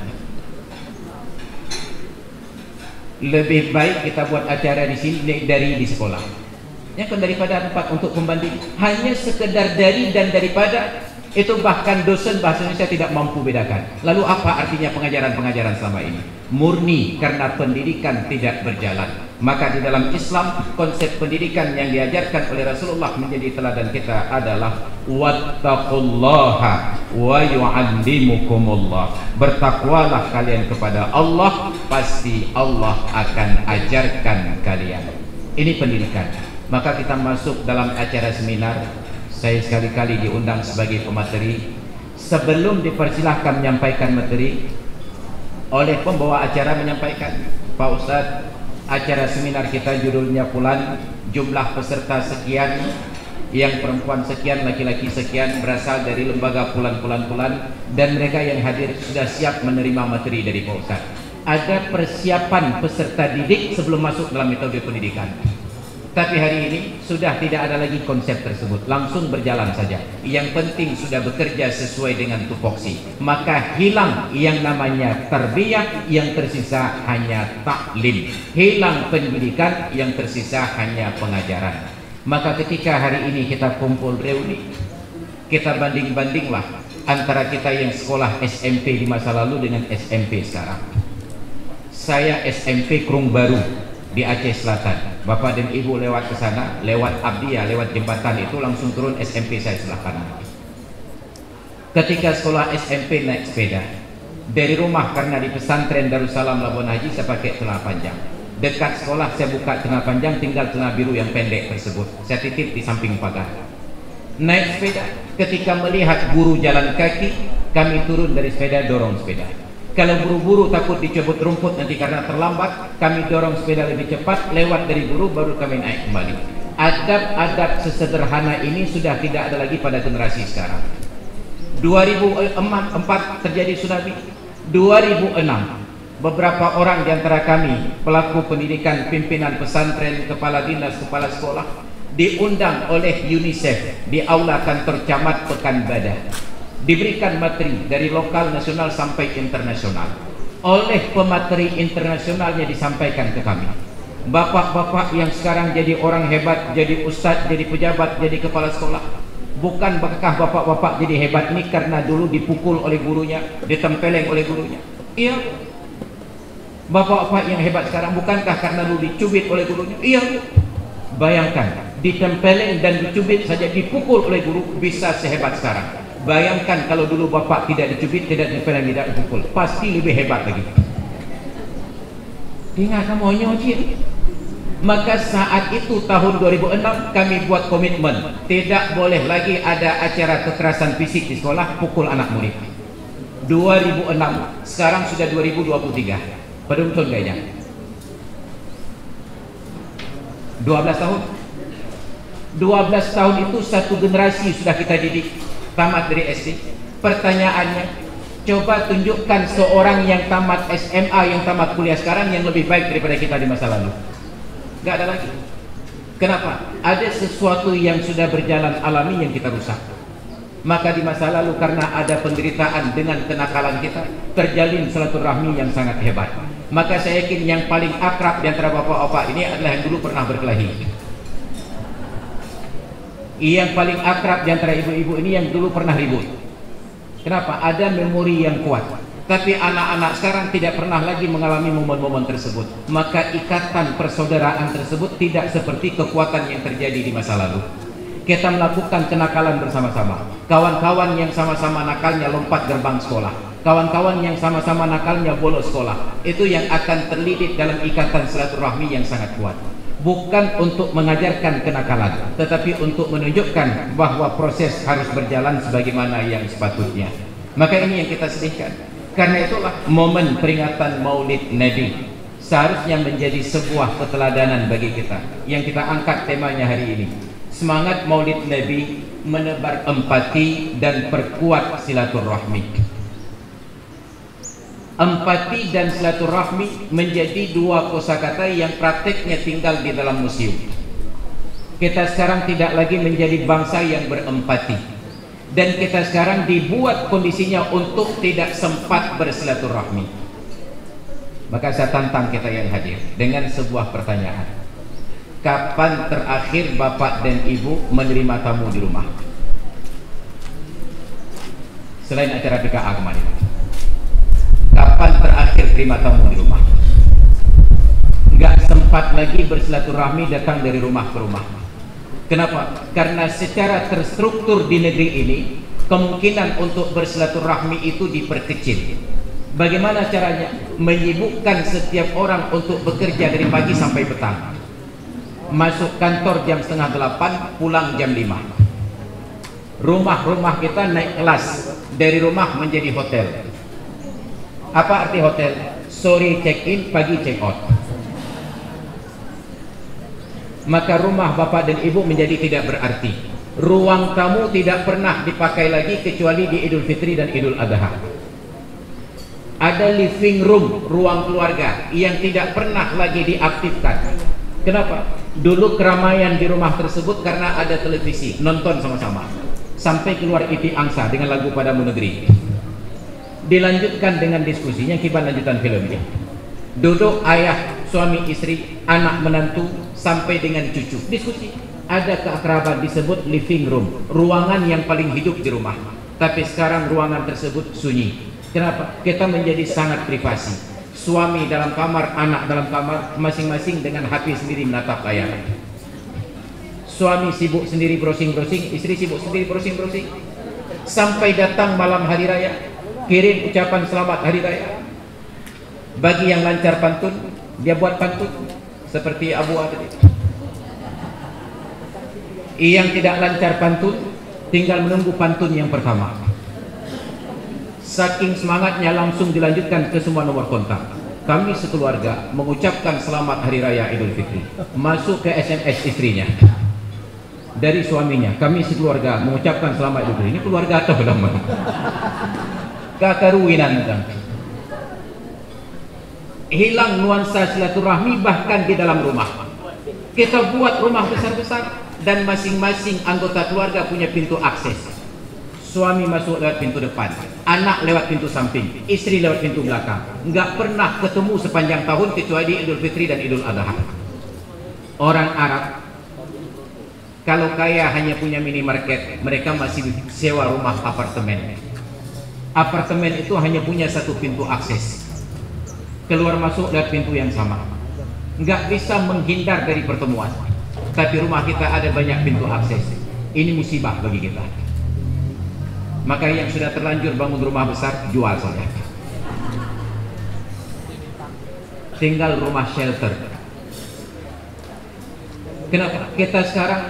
G: Lebih baik kita buat acara di sini dari di sekolah. Yang kan daripada tempat untuk pembanding. Hanya sekedar dari dan daripada itu bahkan dosen bahasa Indonesia tidak mampu bedakan. Lalu apa artinya pengajaran-pengajaran selama ini? Murni karena pendidikan tidak berjalan. Maka di dalam Islam konsep pendidikan yang diajarkan oleh Rasulullah menjadi teladan kita adalah wattaqullaha wa yu'allimukumullah. Bertakwalah kalian kepada Allah, pasti Allah akan ajarkan kalian. Ini pendidikan. Maka kita masuk dalam acara seminar. Saya sekali-kali diundang sebagai pemateri. Sebelum dipersilahkan menyampaikan materi, oleh pembawa acara menyampaikan, Pak Ustadz, acara seminar kita judulnya Fulan, jumlah peserta sekian, yang perempuan sekian, laki-laki sekian, berasal dari lembaga Fulan, dan mereka yang hadir sudah siap menerima materi dari Pak Ustadz. Ada persiapan peserta didik sebelum masuk dalam metode pendidikan. Tapi hari ini sudah tidak ada lagi konsep tersebut, langsung berjalan saja. Yang penting sudah bekerja sesuai dengan tupoksi. Maka hilang yang namanya tarbiyah, yang tersisa hanya taklim. Hilang pendidikan, yang tersisa hanya pengajaran. Maka ketika hari ini kita kumpul reuni, kita banding-bandinglah antara kita yang sekolah SMP di masa lalu dengan SMP sekarang. Saya SMP Krung Baru di Aceh Selatan. Bapak dan Ibu lewat ke sana, lewat Abdiya, lewat jembatan itu langsung turun SMP saya sebelah kanan. Ketika sekolah SMP naik sepeda dari rumah, karena di pesantren Darussalam Labuan Haji saya pakai celana panjang. Dekat sekolah saya buka celana panjang, tinggal celana biru yang pendek tersebut. Saya titip di samping pagar. Naik sepeda, ketika melihat guru jalan kaki, kami turun dari sepeda, dorong sepeda. Kalau buru-buru takut dicabut rumput nanti karena terlambat, kami dorong sepeda lebih cepat, lewat dari guru baru kami naik kembali. Adab-adab sesederhana ini sudah tidak ada lagi pada generasi sekarang. 2004 terjadi tsunami, 2006 beberapa orang di antara kami, pelaku pendidikan, pimpinan pesantren, kepala dinas, kepala sekolah, diundang oleh UNICEF di aula kantor camat Pekanbadak. Diberikan materi dari lokal, nasional sampai internasional. Oleh pemateri internasionalnya disampaikan ke kami. Bapak-bapak yang sekarang jadi orang hebat, jadi ustadz, jadi pejabat, jadi kepala sekolah, bukan bakal bapak-bapak jadi hebat ini karena dulu dipukul oleh gurunya, ditempeleng oleh gurunya. Iya. Bapak-bapak yang hebat sekarang bukankah karena dulu dicubit oleh gurunya? Iya. Bayangkan, ditempeleng dan dicubit saja, dipukul oleh guru bisa sehebat sekarang. Bayangkan kalau dulu bapak tidak dicubit, tidak ditempeleng, tidak dipukul, pasti lebih hebat lagi. Tinggal kamu nyocit. Maka saat itu tahun 2006 kami buat komitmen, tidak boleh lagi ada acara kekerasan fisik di sekolah, pukul anak murid. 2006, sekarang sudah 2023. Pada betul kayaknya 12 tahun. 12 tahun itu satu generasi sudah kita didik tamat dari SD. Pertanyaannya, coba tunjukkan seorang yang tamat SMA, yang tamat kuliah sekarang yang lebih baik daripada kita di masa lalu. Gak ada lagi. Kenapa? Ada sesuatu yang sudah berjalan alami yang kita rusak. Maka di masa lalu karena ada penderitaan dengan kenakalan kita, terjalin silaturahmi yang sangat hebat. Maka saya yakin yang paling akrab di antara bapak-bapak ini adalah yang dulu pernah berkelahi. Yang paling akrab di antara ibu-ibu ini yang dulu pernah ribut. Kenapa? Ada memori yang kuat. Tapi anak-anak sekarang tidak pernah lagi mengalami momen-momen tersebut. Maka ikatan persaudaraan tersebut tidak seperti kekuatan yang terjadi di masa lalu. Kita melakukan kenakalan bersama-sama. Kawan-kawan yang sama-sama nakalnya lompat gerbang sekolah, kawan-kawan yang sama-sama nakalnya bolos sekolah, itu yang akan terlilit dalam ikatan silaturahmi yang sangat kuat. Bukan untuk mengajarkan kenakalan, tetapi untuk menunjukkan bahwa proses harus berjalan sebagaimana yang sepatutnya. Maka ini yang kita sedihkan. Karena itulah momen peringatan Maulid Nabi seharusnya menjadi sebuah keteladanan bagi kita. Yang kita angkat temanya hari ini, semangat Maulid Nabi menebar empati dan perkuat silaturahmi. Empati dan silaturahmi menjadi dua kosakata yang prakteknya tinggal di dalam museum. Kita sekarang tidak lagi menjadi bangsa yang berempati. Dan kita sekarang dibuat kondisinya untuk tidak sempat bersilaturahmi. Maka saya tantang kita yang hadir dengan sebuah pertanyaan. Kapan terakhir bapak dan ibu menerima tamu di rumah? Selain acara PKA kemarin, kapan terakhir terima tamu di rumah? Nggak sempat lagi bersilaturahmi datang dari rumah ke rumah. Kenapa? Karena secara terstruktur di negeri ini kemungkinan untuk bersilaturahmi itu diperkecil. Bagaimana caranya? Menyibukkan setiap orang untuk bekerja dari pagi sampai petang. Masuk kantor jam 7:30, pulang jam 5. Rumah-rumah kita naik kelas, dari rumah menjadi hotel. Apa arti hotel? Sore check in, pagi check out. Maka rumah bapak dan ibu menjadi tidak berarti. Ruang tamu tidak pernah dipakai lagi kecuali di Idul Fitri dan Idul Adha. Ada living room, ruang keluarga yang tidak pernah lagi diaktifkan. Kenapa? Dulu keramaian di rumah tersebut karena ada televisi, nonton sama-sama sampai keluar iti angsa dengan lagu Padamu Negeri. Dilanjutkan dengan diskusinya, kibat lanjutan filmnya. Duduk ayah, suami, istri, anak, menantu, sampai dengan cucu, diskusi. Ada keakraban disebut living room, ruangan yang paling hidup di rumah. Tapi sekarang ruangan tersebut sunyi. Kenapa? Kita menjadi sangat privasi. Suami dalam kamar, anak dalam kamar, masing-masing dengan HP sendiri menatap layar. Suami sibuk sendiri browsing-browsing, istri sibuk sendiri browsing-browsing. Sampai datang malam hari raya, kirim ucapan selamat hari raya. Bagi yang lancar pantun, dia buat pantun seperti Abu tadi. Yang tidak lancar pantun, tinggal menunggu pantun yang pertama. Saking semangatnya langsung dilanjutkan ke semua nomor kontak. Kami sekeluarga mengucapkan selamat hari raya Idul Fitri. Masuk ke SMS istrinya dari suaminya. Kami sekeluarga mengucapkan selamat Idul Fitri. Ini keluarga atau belum? Kakaruinan kan.
H: hilang nuansa silaturahmi bahkan di dalam rumah. Kita buat rumah besar-besar dan masing-masing anggota keluarga punya pintu akses. Suami masuk lewat pintu depan, anak lewat pintu samping, istri lewat pintu belakang. Nggak pernah ketemu sepanjang tahun kecuali Idul Fitri dan Idul Adha. Orang Arab kalau kaya hanya punya minimarket, mereka masih sewa rumah apartemen. Apartemen itu hanya punya satu pintu akses, keluar masuk lewat pintu yang sama. Nggak bisa menghindar dari pertemuan. Tapi rumah kita ada banyak pintu akses. Ini musibah bagi kita. Maka yang sudah terlanjur bangun rumah besar, jual saja. Tinggal rumah shelter. Kenapa? Kita sekarang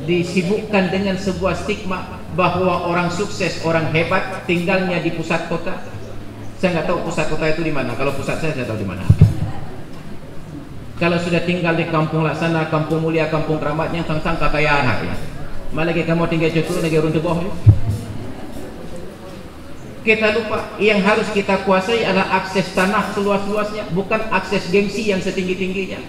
H: disibukkan dengan sebuah stigma bahwa orang sukses, orang hebat tinggalnya di pusat kota. Saya nggak tahu pusat kota itu di mana. Kalau pusat saya tahu di mana. Kalau sudah tinggal di kampung Laksana, kampung Mulia, kampung Keramatnya, tentang kekayaan ya. Malah kamu tinggal cukup lagi runtuh boh. Kita lupa yang harus kita kuasai adalah akses tanah seluas-luasnya, bukan akses gengsi yang setinggi-tingginya.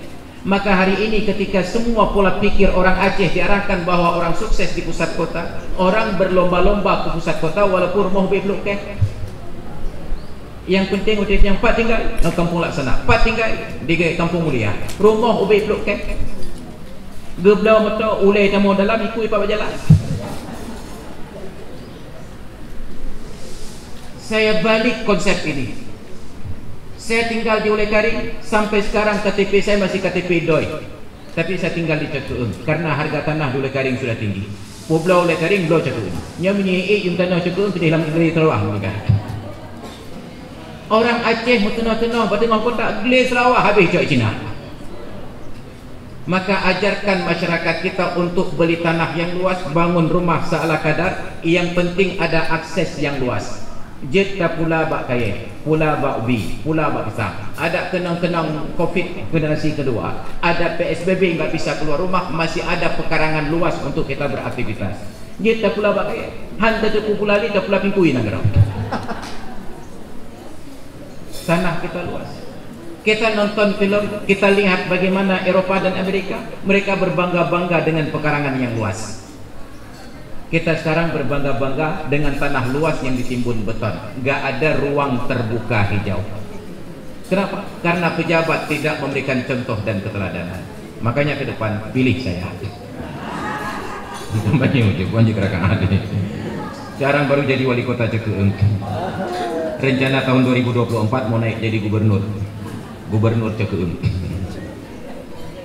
H: Maka hari ini ketika semua pola pikir orang Aceh diarahkan bahwa orang sukses di pusat kota, orang berlomba-lomba ke pusat kota walaupun rumah belum kek. Yang penting udah yang Pak tinggal di kampung Laksana, Pak tinggal di kampung Mulia, rumah ubay belum kek. Geblau mata ulai tamu dalam ikut Pak berjalan. Saya balik konsep ini. Saya tinggal di Ulai Karing, sampai sekarang KTP saya masih KTP Doi. Tapi saya tinggal di Catuun karena harga tanah di Ulai Karing sudah tinggi. Pulau Ulai Karing belau Catuun. Yang menyei yung tanah Catuun tidak dalam negeri Sarawak mereka. Orang Aceh mutunah-tunah bertengah kota Geli Sarawak habis cuak Cina. Maka ajarkan masyarakat kita untuk beli tanah yang luas, bangun rumah seala kadar. Yang penting ada akses yang luas. Jeta pula bak kaya, pula bak ubi, pula bak pisang. Ada kenang-kenang COVID generasi kedua, ada PSBB nggak bisa keluar rumah, masih ada pekarangan luas untuk kita beraktivitas. Jeta pula bak kaya, hanta tu pula li, tak pula pingkuin agarau. Tanah kita luas. Kita nonton film, kita lihat bagaimana Eropa dan Amerika, mereka berbangga-bangga dengan pekarangan yang luas. Kita sekarang berbangga-bangga dengan tanah luas yang ditimbun beton. Gak ada ruang terbuka hijau. Kenapa? Karena pejabat tidak memberikan contoh dan keteladanan. Makanya ke depan pilih saya. Sekarang baru jadi wali kota Cekueng. Rencana tahun 2024 mau naik jadi gubernur. Gubernur Cekueng.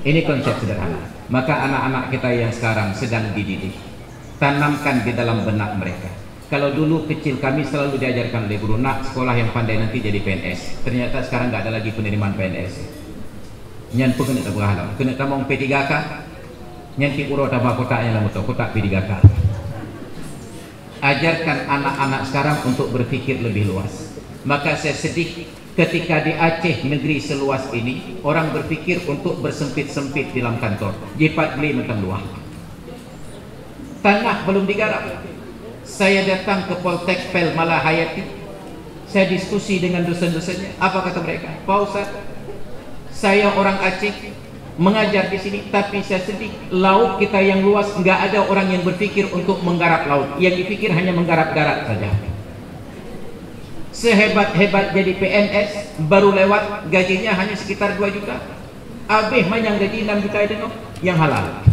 H: Ini konsep sederhana. Maka anak-anak kita yang sekarang sedang dididik, tanamkan di dalam benak mereka. Kalau dulu kecil kami selalu diajarkan oleh guru, nak sekolah yang pandai nanti jadi PNS. Ternyata sekarang nggak ada lagi penerimaan PNS. Nyan pun kena berhalang, kena tamong P3K, nyan ti uro tabah kotak yang lamu kotak P3K. Ajarkan anak-anak sekarang untuk berpikir lebih luas. Maka saya sedih ketika di Aceh negeri seluas ini orang berpikir untuk bersempit-sempit di dalam kantor. Jipat beli mentang luah. Tanah belum digarap. Saya datang ke Poltek Pel Malahayati. Saya diskusi dengan dosen-dosennya. Apa kata mereka? Pak Ustaz, saya orang Aceh mengajar di sini, tapi saya sedih. Laut kita yang luas, nggak ada orang yang berpikir untuk menggarap laut. Yang dipikir hanya menggarap-garap saja. Sehebat-hebat jadi PNS, baru lewat gajinya hanya sekitar 2 juta. Abih yang gaji 6 juta itu yang halal.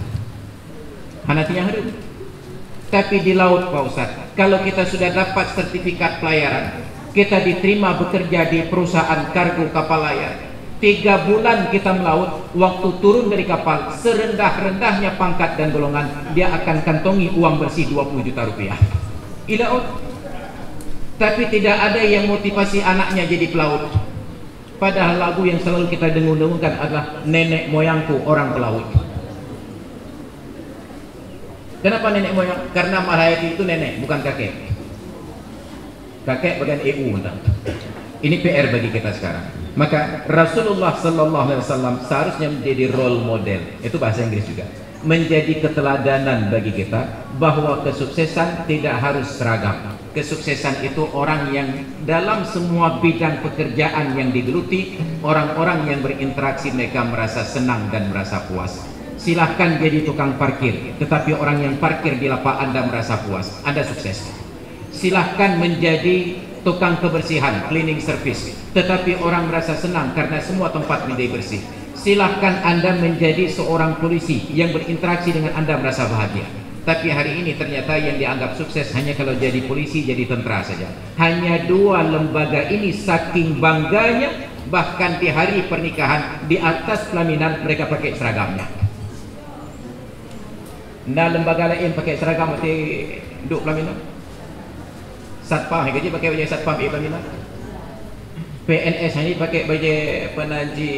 H: Hanatinya harum. Tapi di laut Pak Ustaz, kalau kita sudah dapat sertifikat pelayaran, kita diterima bekerja di perusahaan kargo kapal layar, 3 bulan kita melaut, waktu turun dari kapal, serendah-rendahnya pangkat dan golongan, dia akan kantongi uang bersih 20 juta rupiah. Ilaut. Tapi tidak ada yang motivasi anaknya jadi pelaut. Padahal lagu yang selalu kita dengung-dengungkan adalah nenek moyangku orang pelaut. Kenapa nenek moyang? Karena Malahayati itu nenek, bukan kakek. Kakek bagian EU. Ini PR bagi kita sekarang. Maka Rasulullah Sallallahu Alaihi Wasallam seharusnya menjadi role model. Itu bahasa Inggris juga. Menjadi keteladanan bagi kita bahwa kesuksesan tidak harus seragam. Kesuksesan itu orang yang dalam semua bidang pekerjaan yang digeluti, orang-orang yang berinteraksi mereka merasa senang dan merasa puas. Silahkan jadi tukang parkir, tetapi orang yang parkir di lapak Anda merasa puas, Anda sukses. Silahkan menjadi tukang kebersihan, cleaning service, tetapi orang merasa senang karena semua tempat menjadi bersih. Silahkan Anda menjadi seorang polisi yang berinteraksi dengan Anda merasa bahagia. Tapi hari ini ternyata yang dianggap sukses hanya kalau jadi polisi, jadi tentara saja. Hanya dua lembaga ini saking bangganya, bahkan di hari pernikahan di atas pelaminan mereka pakai seragamnya. Nah, lembaga lain pakai seragam mesti duduk pelaminan. Satpam gaji pakai baju satpam pelaminan. PNS ini pakai baju penaji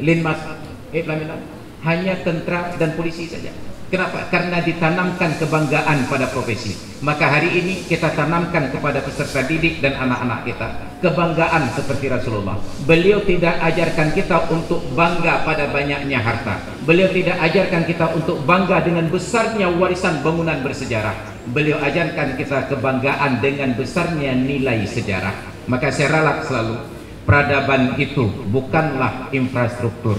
H: linmas pelaminan. Hanya tentera dan polisi saja. Kenapa? Karena ditanamkan kebanggaan pada profesi. Maka hari ini kita tanamkan kepada peserta didik dan anak-anak kita kebanggaan seperti Rasulullah. Beliau tidak ajarkan kita untuk bangga pada banyaknya harta. Beliau tidak ajarkan kita untuk bangga dengan besarnya warisan bangunan bersejarah. Beliau ajarkan kita kebanggaan dengan besarnya nilai sejarah. Maka saya ralat selalu, peradaban itu bukanlah infrastruktur.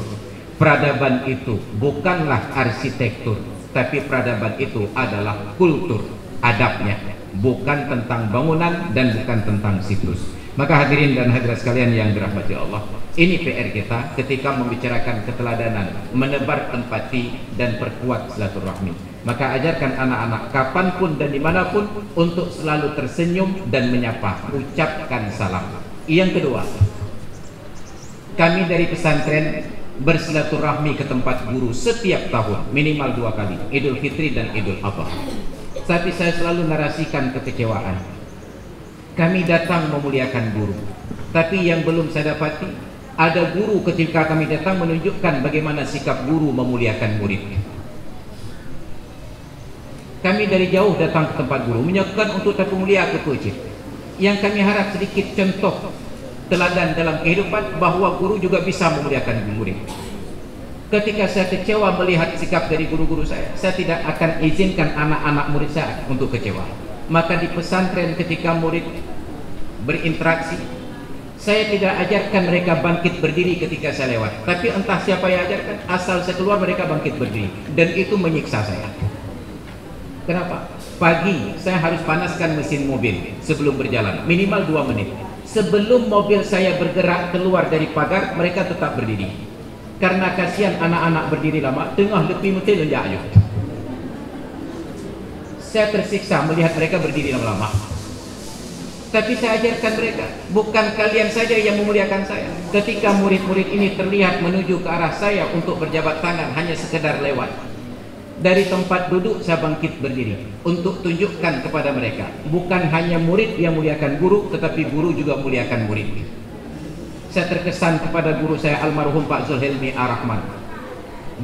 H: Peradaban itu bukanlah arsitektur, tapi peradaban itu adalah kultur, adabnya, bukan tentang bangunan dan bukan tentang situs. Maka hadirin dan hadirat sekalian yang dirahmati Allah, ini PR kita ketika membicarakan keteladanan, menebar empati dan perkuat silaturahmi. Maka ajarkan anak-anak kapanpun dan dimanapun untuk selalu tersenyum dan menyapa, ucapkan salam. Yang kedua, kami dari pesantren bersilaturahmi ke tempat guru setiap tahun minimal 2 kali, Idul Fitri dan Idul Adha. Tapi saya selalu narasikan kekecewaan. Kami datang memuliakan guru, tapi yang belum saya dapati, ada guru ketika kami datang menunjukkan bagaimana sikap guru memuliakan murid. Kami dari jauh datang ke tempat guru, menyaksikan untuk tapu mulia ke masjid. Yang kami harap sedikit contoh teladan dalam kehidupan bahwa guru juga bisa memuliakan murid. Ketika saya kecewa melihat sikap dari guru-guru saya tidak akan izinkan anak-anak murid saya untuk kecewa. Maka di pesantren ketika murid berinteraksi, saya tidak ajarkan mereka bangkit berdiri ketika saya lewat. Tapi entah siapa yang ajarkan, asal saya keluar mereka bangkit berdiri. Dan itu menyiksa saya. Kenapa? Pagi saya harus panaskan mesin mobil sebelum berjalan, minimal 2 menit. Sebelum mobil saya bergerak keluar dari pagar, mereka tetap berdiri. Karena kasihan anak-anak berdiri lama, tengah letih mesti lenjak ayuh. Saya tersiksa melihat mereka berdiri lama-lama. Tapi saya ajarkan mereka, bukan kalian saja yang memuliakan saya. Ketika murid-murid ini terlihat menuju ke arah saya untuk berjabat tangan, hanya sekedar lewat, dari tempat duduk saya bangkit berdiri untuk tunjukkan kepada mereka, bukan hanya murid yang muliakan guru, tetapi guru juga muliakan murid. Saya terkesan kepada guru saya almarhum Pak Zulhilmi Ar-Rahman.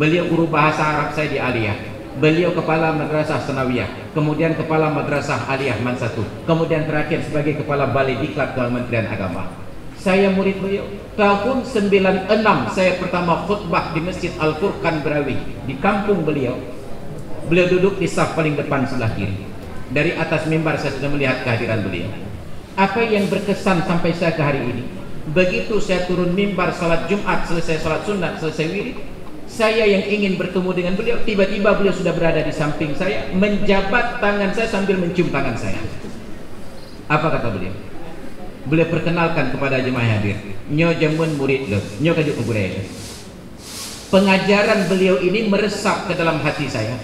H: Beliau guru bahasa Arab saya di Aliyah. Beliau kepala madrasah Sanawiyah, kemudian kepala madrasah Aliyah Mansatu, kemudian terakhir sebagai kepala Balai Diklat Kementerian Agama. Saya murid beliau. Tahun 96 saya pertama khutbah di Masjid Al-Furqan Berawi di kampung beliau. Beliau duduk di saf paling depan sebelah kiri. Dari atas mimbar saya sudah melihat kehadiran beliau. Apa yang berkesan sampai saya ke hari ini? Begitu saya turun mimbar salat Jumat, selesai salat sunat, selesai wirid, saya yang ingin bertemu dengan beliau, tiba-tiba beliau sudah berada di samping saya, menjabat tangan saya sambil mencium tangan saya. Apa kata beliau? Beliau perkenalkan kepada jemaah hadir, nyo jamun murid lo, nyo kajuk kuburai. Pengajaran beliau ini meresap ke dalam hati saya,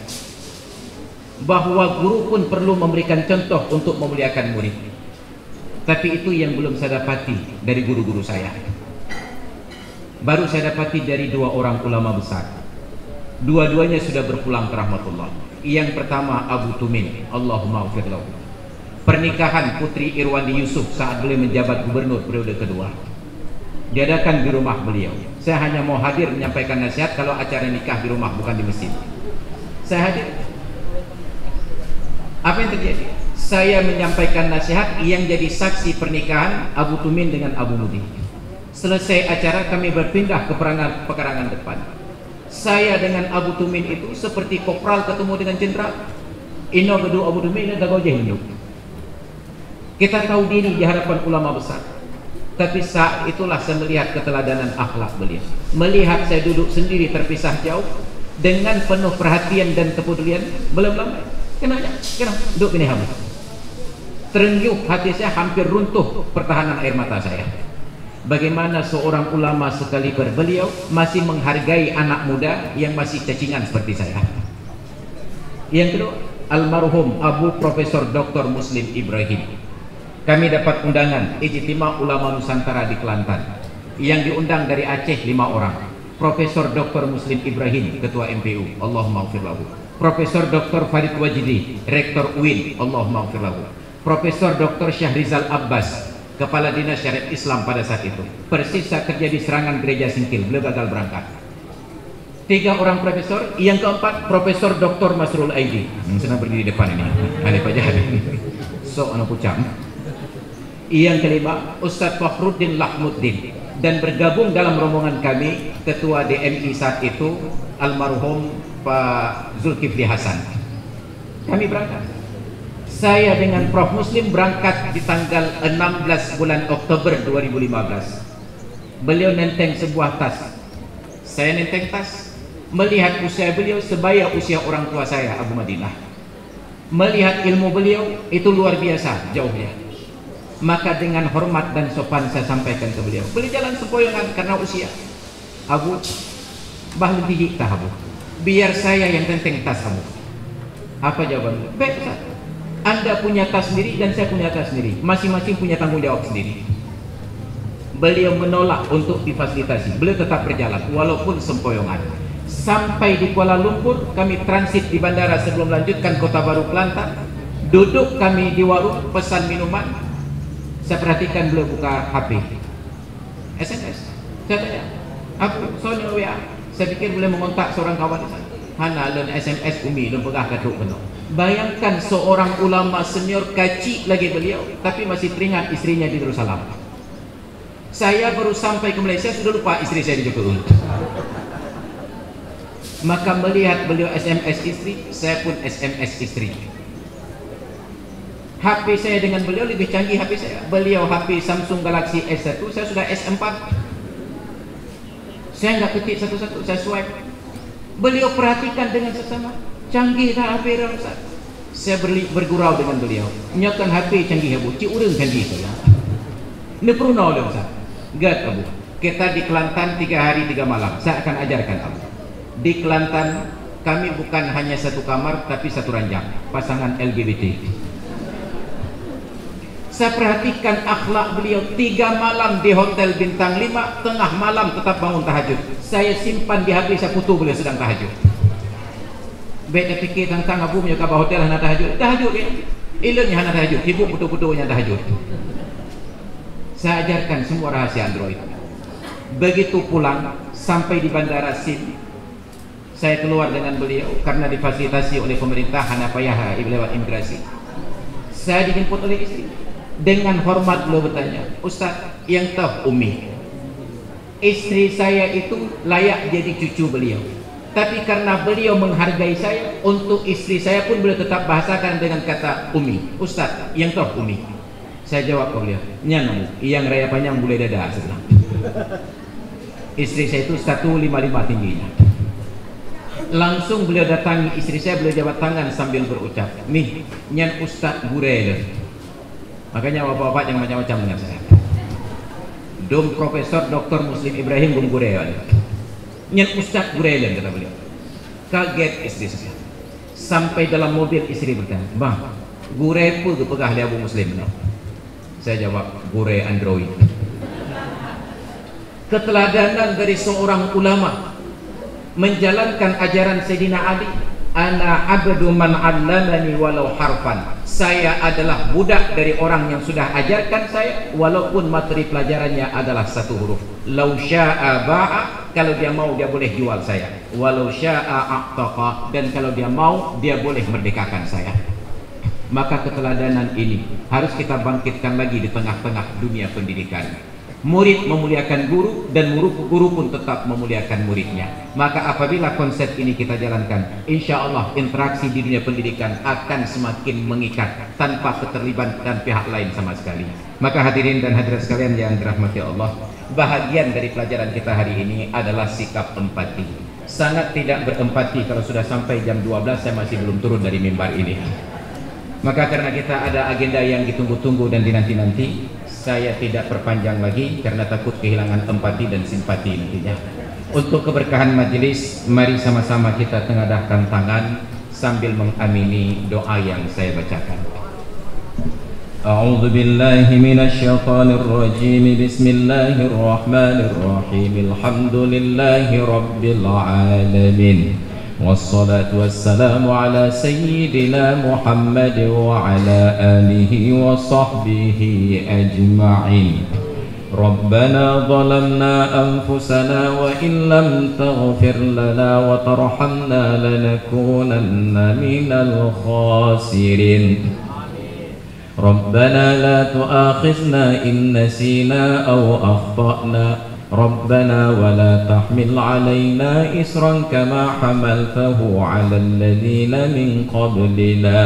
H: bahwa guru pun perlu memberikan contoh untuk memuliakan murid. Tapi itu yang belum saya dapati dari guru-guru saya. Baru saya dapati dari 2 orang ulama besar. Dua-duanya sudah berpulang ke rahmatullah. Yang pertama Abu Tumin, Allahumma ghfir lahu. Pernikahan Putri Irwandi Yusuf saat beliau menjabat gubernur periode kedua, diadakan di rumah beliau. Saya hanya mau hadir menyampaikan nasihat kalau acara nikah di rumah, bukan di masjid. Saya hadir. Apa yang terjadi? Saya menyampaikan nasihat yang jadi saksi pernikahan Abu Tumin dengan Abu Mudi. Selesai acara kami berpindah ke pekarangan depan. Saya dengan Abu Tumin itu seperti kopral ketemu dengan jenderal. Ino gedu Abu Tumin ino dago jehinyuk. Kita tahu diri di hadapan ulama besar. Tapi saat itulah saya melihat keteladanan akhlak beliau. Melihat saya duduk sendiri terpisah jauh dengan penuh perhatian dan kepedulian. Belum lama, kenapa? Duduk ini habis. Terenyuh hati saya, hampir runtuh pertahanan air mata saya. Bagaimana seorang ulama sekaliber beliau masih menghargai anak muda yang masih cacingan seperti saya. Yang kedua, almarhum Abu Profesor Dr. Muslim Ibrahim. Kami dapat undangan Ijtima Ulama Nusantara di Kelantan. Yang diundang dari Aceh 5 orang. Profesor Dr. Muslim Ibrahim, Ketua MPU, Allahumma ighfir lahu. Profesor Dr. Farid Wajidi, Rektor UIN, Allahumma ighfir lahu. Profesor Dr. Syahrizal Abbas, Kepala Dinas Syariat Islam pada saat itu. Persis saat terjadi serangan gereja Singkil, beliau gagal berangkat. 3 orang profesor. Yang keempat, Profesor Dr. Masrul Aidi. Senang berdiri di depan ini. Ada Pak Jahat. So, anak pucam. Yang kelima, Ustadz Fakhruddin Lahmuddin, dan bergabung dalam rombongan kami Ketua DMI saat itu almarhum Pak Zulkifli Hasan. Kami berangkat. Saya dengan Prof Muslim berangkat di tanggal 16 bulan Oktober 2015. Beliau nenteng sebuah tas. Saya nenteng tas. Melihat usia beliau sebaya usia orang tua saya, Abu Madinah. Melihat ilmu beliau itu luar biasa jauhnya. Maka dengan hormat dan sopan saya sampaikan ke beliau. Beliau jalan sempoyongan karena usia. Abu, bah lebih tak Abu. Biar saya yang tenteng tas Abu. Apa jawaban beliau? Baik Ustaz. Anda punya tas sendiri dan saya punya tas sendiri. Masing-masing punya tanggung jawab sendiri. Beliau menolak untuk difasilitasi. Beliau tetap berjalan walaupun sempoyongan. Sampai di Kuala Lumpur, kami transit di bandara sebelum melanjutkan Kota Baru Kelantan. Duduk kami di warung pesan minuman. Saya perhatikan beliau buka HP. SMS. Saya tanya, apa soalnya WA? Saya pikir beliau mengontak seorang kawan saya. Hana dan SMS Umi dan pegah kaduk penuh. Bayangkan seorang ulama senior kacik lagi beliau, tapi masih teringat istrinya di Darussalam. Saya baru sampai ke Malaysia sudah lupa istri saya di Johor. Maka melihat beliau SMS istri, saya pun SMS istri. HP saya dengan beliau lebih canggih HP saya. Beliau HP Samsung Galaxy S1, saya sudah S4. Saya nggak ketik satu-satu, saya swipe. Beliau perhatikan dengan sesama. Canggih tak HP Ustaz. Saya bergurau dengan beliau. Nyakan HP canggih Abu, ci urang canggih saya. Ini perunau dah Ustaz. Gad Abu. Kita di Kelantan 3 hari 3 malam. Saya akan ajarkan Abu. Di Kelantan kami bukan hanya satu kamar tapi satu ranjang. Pasangan LGBT. Saya perhatikan akhlak beliau. 3 malam di hotel bintang 5, tengah malam tetap bangun tahajud. Saya simpan di HP, saya putu beliau sedang tahajud. Baik fikir tentang Abu punya kabar hotel hana tahajud. Tahajud dia. Ilmunya hana tahajud. Ibu putu-putunya tahajud. Saya ajarkan semua rahasia Android. Begitu pulang sampai di bandara SIM, saya keluar dengan beliau karena difasilitasi oleh pemerintah hana payah lewat imigrasi. Saya dijemput oleh istri. Dengan hormat beliau bertanya, Ustaz, yang tahu Umi, istri saya itu layak jadi cucu beliau. Tapi karena beliau menghargai saya, untuk istri saya pun beliau tetap bahasakan dengan kata Umi. Ustaz, yang tahu Umi. Saya jawab ke beliau, nyang yang raya panjang boleh dada sebelah. Istri saya itu 155 tingginya. Langsung beliau datangi istri saya, beliau jabat tangan sambil berucap, nih, nyan Ustaz Gurel. Makanya bapak-bapak yang macam-macam dengan saya. Dom Profesor Dr. Muslim Ibrahim Gum Gurel. Nyan Ustaz Gurel kata beliau. Kaget istri saya. Sampai dalam mobil istri bertanya, bang, Gurel pun kepegah dia Abu Muslim. No? Saya jawab, Gurel Android. Keteladanan dari seorang ulama menjalankan ajaran Sayyidina Ali. Ana abdu man 'allamani walau harfan. Saya adalah budak dari orang yang sudah ajarkan saya walaupun materi pelajarannya adalah 1 huruf. Lau syaa ba'a, kalau dia mau dia boleh jual saya. Walau syaa a'taqa, dan kalau dia mau dia boleh merdekakan saya. Maka keteladanan ini harus kita bangkitkan lagi di tengah-tengah dunia pendidikan. Murid memuliakan guru dan guru pun tetap memuliakan muridnya. Maka apabila konsep ini kita jalankan, insya Allah interaksi di dunia pendidikan akan semakin mengikat tanpa keterlibatan pihak lain sama sekali. Maka hadirin dan hadirat sekalian yang dirahmati Allah, bahagian dari pelajaran kita hari ini adalah sikap empati. Sangat tidak berempati kalau sudah sampai jam 12 saya masih belum turun dari mimbar ini. Maka karena kita ada agenda yang ditunggu-tunggu dan dinanti-nanti, saya tidak perpanjang lagi karena takut kehilangan empati dan simpati nantinya. Untuk keberkahan majelis, mari sama-sama kita tengadahkan tangan sambil mengamini doa yang saya bacakan. A'udzu billahi minasyaitonir rajim. Bismillahirrahmanirrahim. Alhamdulillahi rabbil alamin. Wassalatu wassalamu ala sayyidina Muhammad wa ala alihi wa sahbihi ajma'in. Rabbana zalamna anfusana wa in lam taghfir lana wa tarhamna lanakunanna minal khasirin. Rabbana la tu'akhizna in nasina aw akhtana. ربنا ولا تحمل علينا إصرا كما حملته على الذين من قبلنا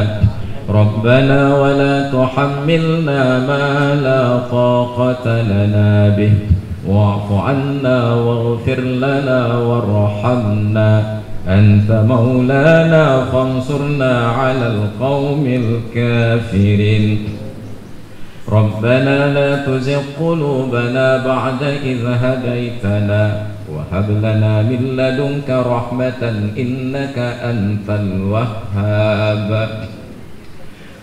H: ربنا ولا تحملنا ما لا طاقة لنا به واعف عنا واغفر لنا وارحمنا أنت مولانا فانصرنا على القوم الكافرين ربنا لا تزغ قلوبنا بعد إذ هديتنا وهب لنا من لدنك رحمة إنك أنت الوهاب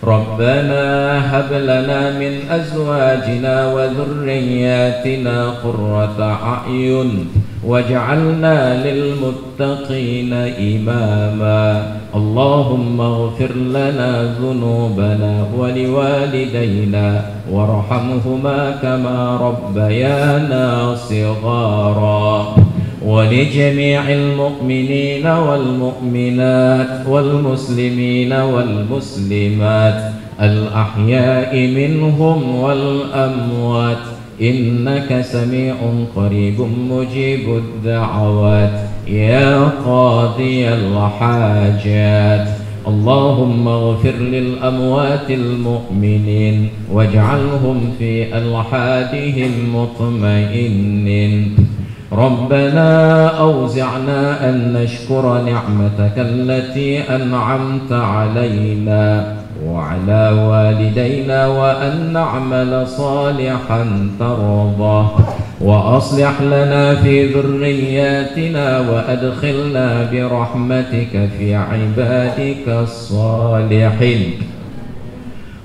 H: ربنا هب لنا من أزواجنا وذرياتنا قرة أعين واجعلنا للمتقين إماما اللهم اغفر لنا ذنوبنا ولوالدينا وارحمهما كما ربيانا صغارا ولجميع المؤمنين والمؤمنات والمسلمين والمسلمات الأحياء منهم والأموات إنك سميع قريب مجيب الدعوات يا قاضي الحاجات اللهم اغفر للأموات المؤمنين واجعلهم في ألحادهم مطمئنين ربنا أوزعنا أن نشكر نعمتك التي أنعمت علينا وعلى والدينا وأن نعمل صالحا ترضاه وأصلح لنا في ذرياتنا وأدخلنا برحمتك في عبادك الصالحين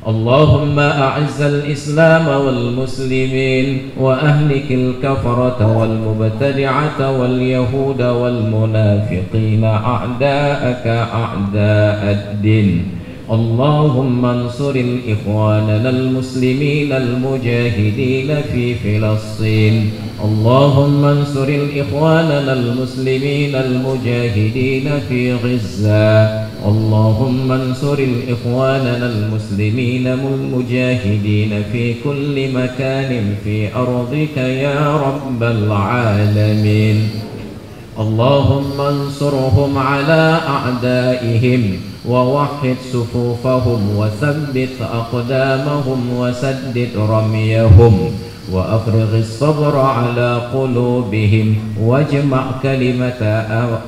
H: اللهم أعز الإسلام والمسلمين وأهلك الكفرة والمبتدعة واليهود والمنافقين أعداءك أعداء الدين اللهم انصر الإخواننا المسلمين المجاهدين في فلسطين اللهم انصر الإخواننا المسلمين المجاهدين في غزة اللهم انصر الإخواننا المسلمين المجاهدين في كل مكان في أرضك يا رب العالمين اللهم انصرهم على أعدائهم ووحد صفوفهم وثبت أقدامهم وسدد رميهم وأفرغ الصبر على قلوبهم واجمع كلمة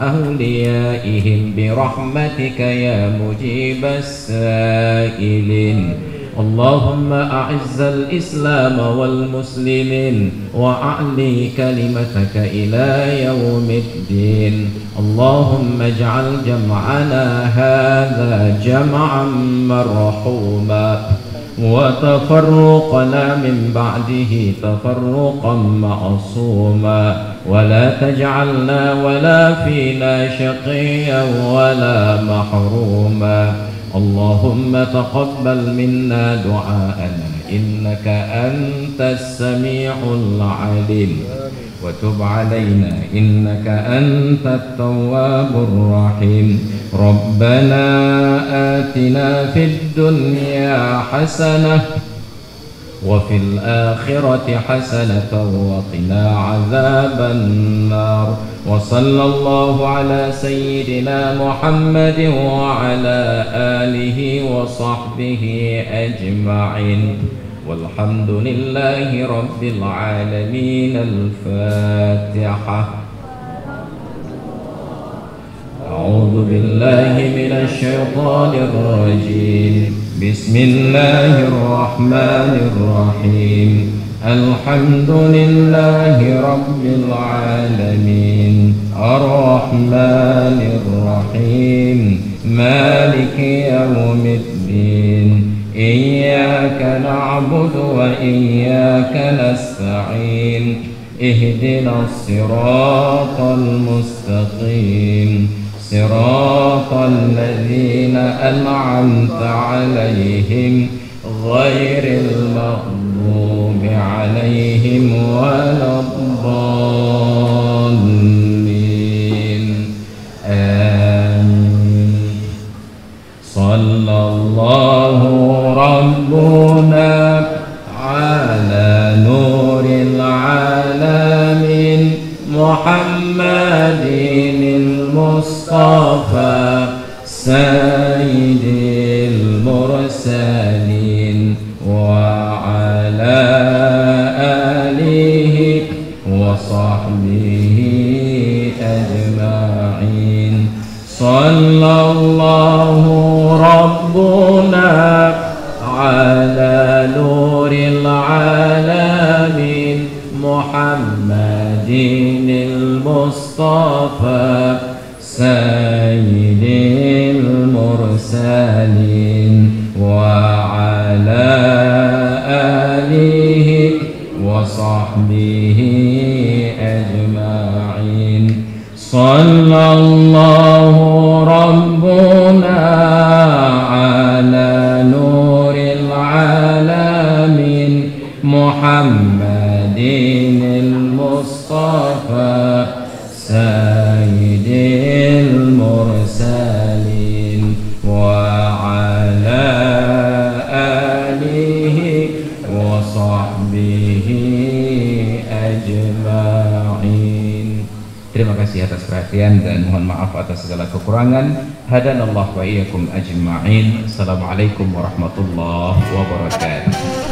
H: أوليائهم برحمتك يا مجيب السائلين اللهم أعز الإسلام والمسلمين وأعلي كلمتك إلى يوم الدين اللهم اجعل جمعنا هذا جمعا مرحوما وتفرقنا من بعده تفرقا معصوما ولا تجعلنا ولا فينا شقيا ولا محروما اللهم تقبل منا دعاءنا إنك أنت السميع العليم وتب علينا إنك أنت التواب الرحيم ربنا آتنا في الدنيا حسنة
G: وفي الآخرة حسنة وقنا عذاب النار. وصلى الله على سيدنا محمد وعلى آله وصحبه أجمعين والحمد لله رب العالمين. الفاتحة. أعوذ بالله من الشيطان الرجيم. بسم الله الرحمن الرحيم. الحمد لله رب العالمين الرحمن الرحيم مالك يوم الدين إياك نعبد وإياك نستعين اهدنا الصراط المستقيم صراط الذين أنعمت عليهم غير المغضوب عليهم ولا الضالين آمين. صلى الله ربنا على نور العالمين محمد المصطفى سيد المرسلين وعلى آله وصحبه أجمعين. صلى الله ربنا على نور العالمين محمد المصطفى سيد المرسلين وعلى آله وصحبه أجمعين. صلى الله ربنا على نور العالمين محمد المصطفى سيد المرسلين وعلى آله وصحبه أجمعين. Terima kasih atas perhatian dan mohon maaf atas segala kekurangan. Hadanallahu wa iyyakum ajma'in. Assalamualaikum warahmatullahi wabarakatuh.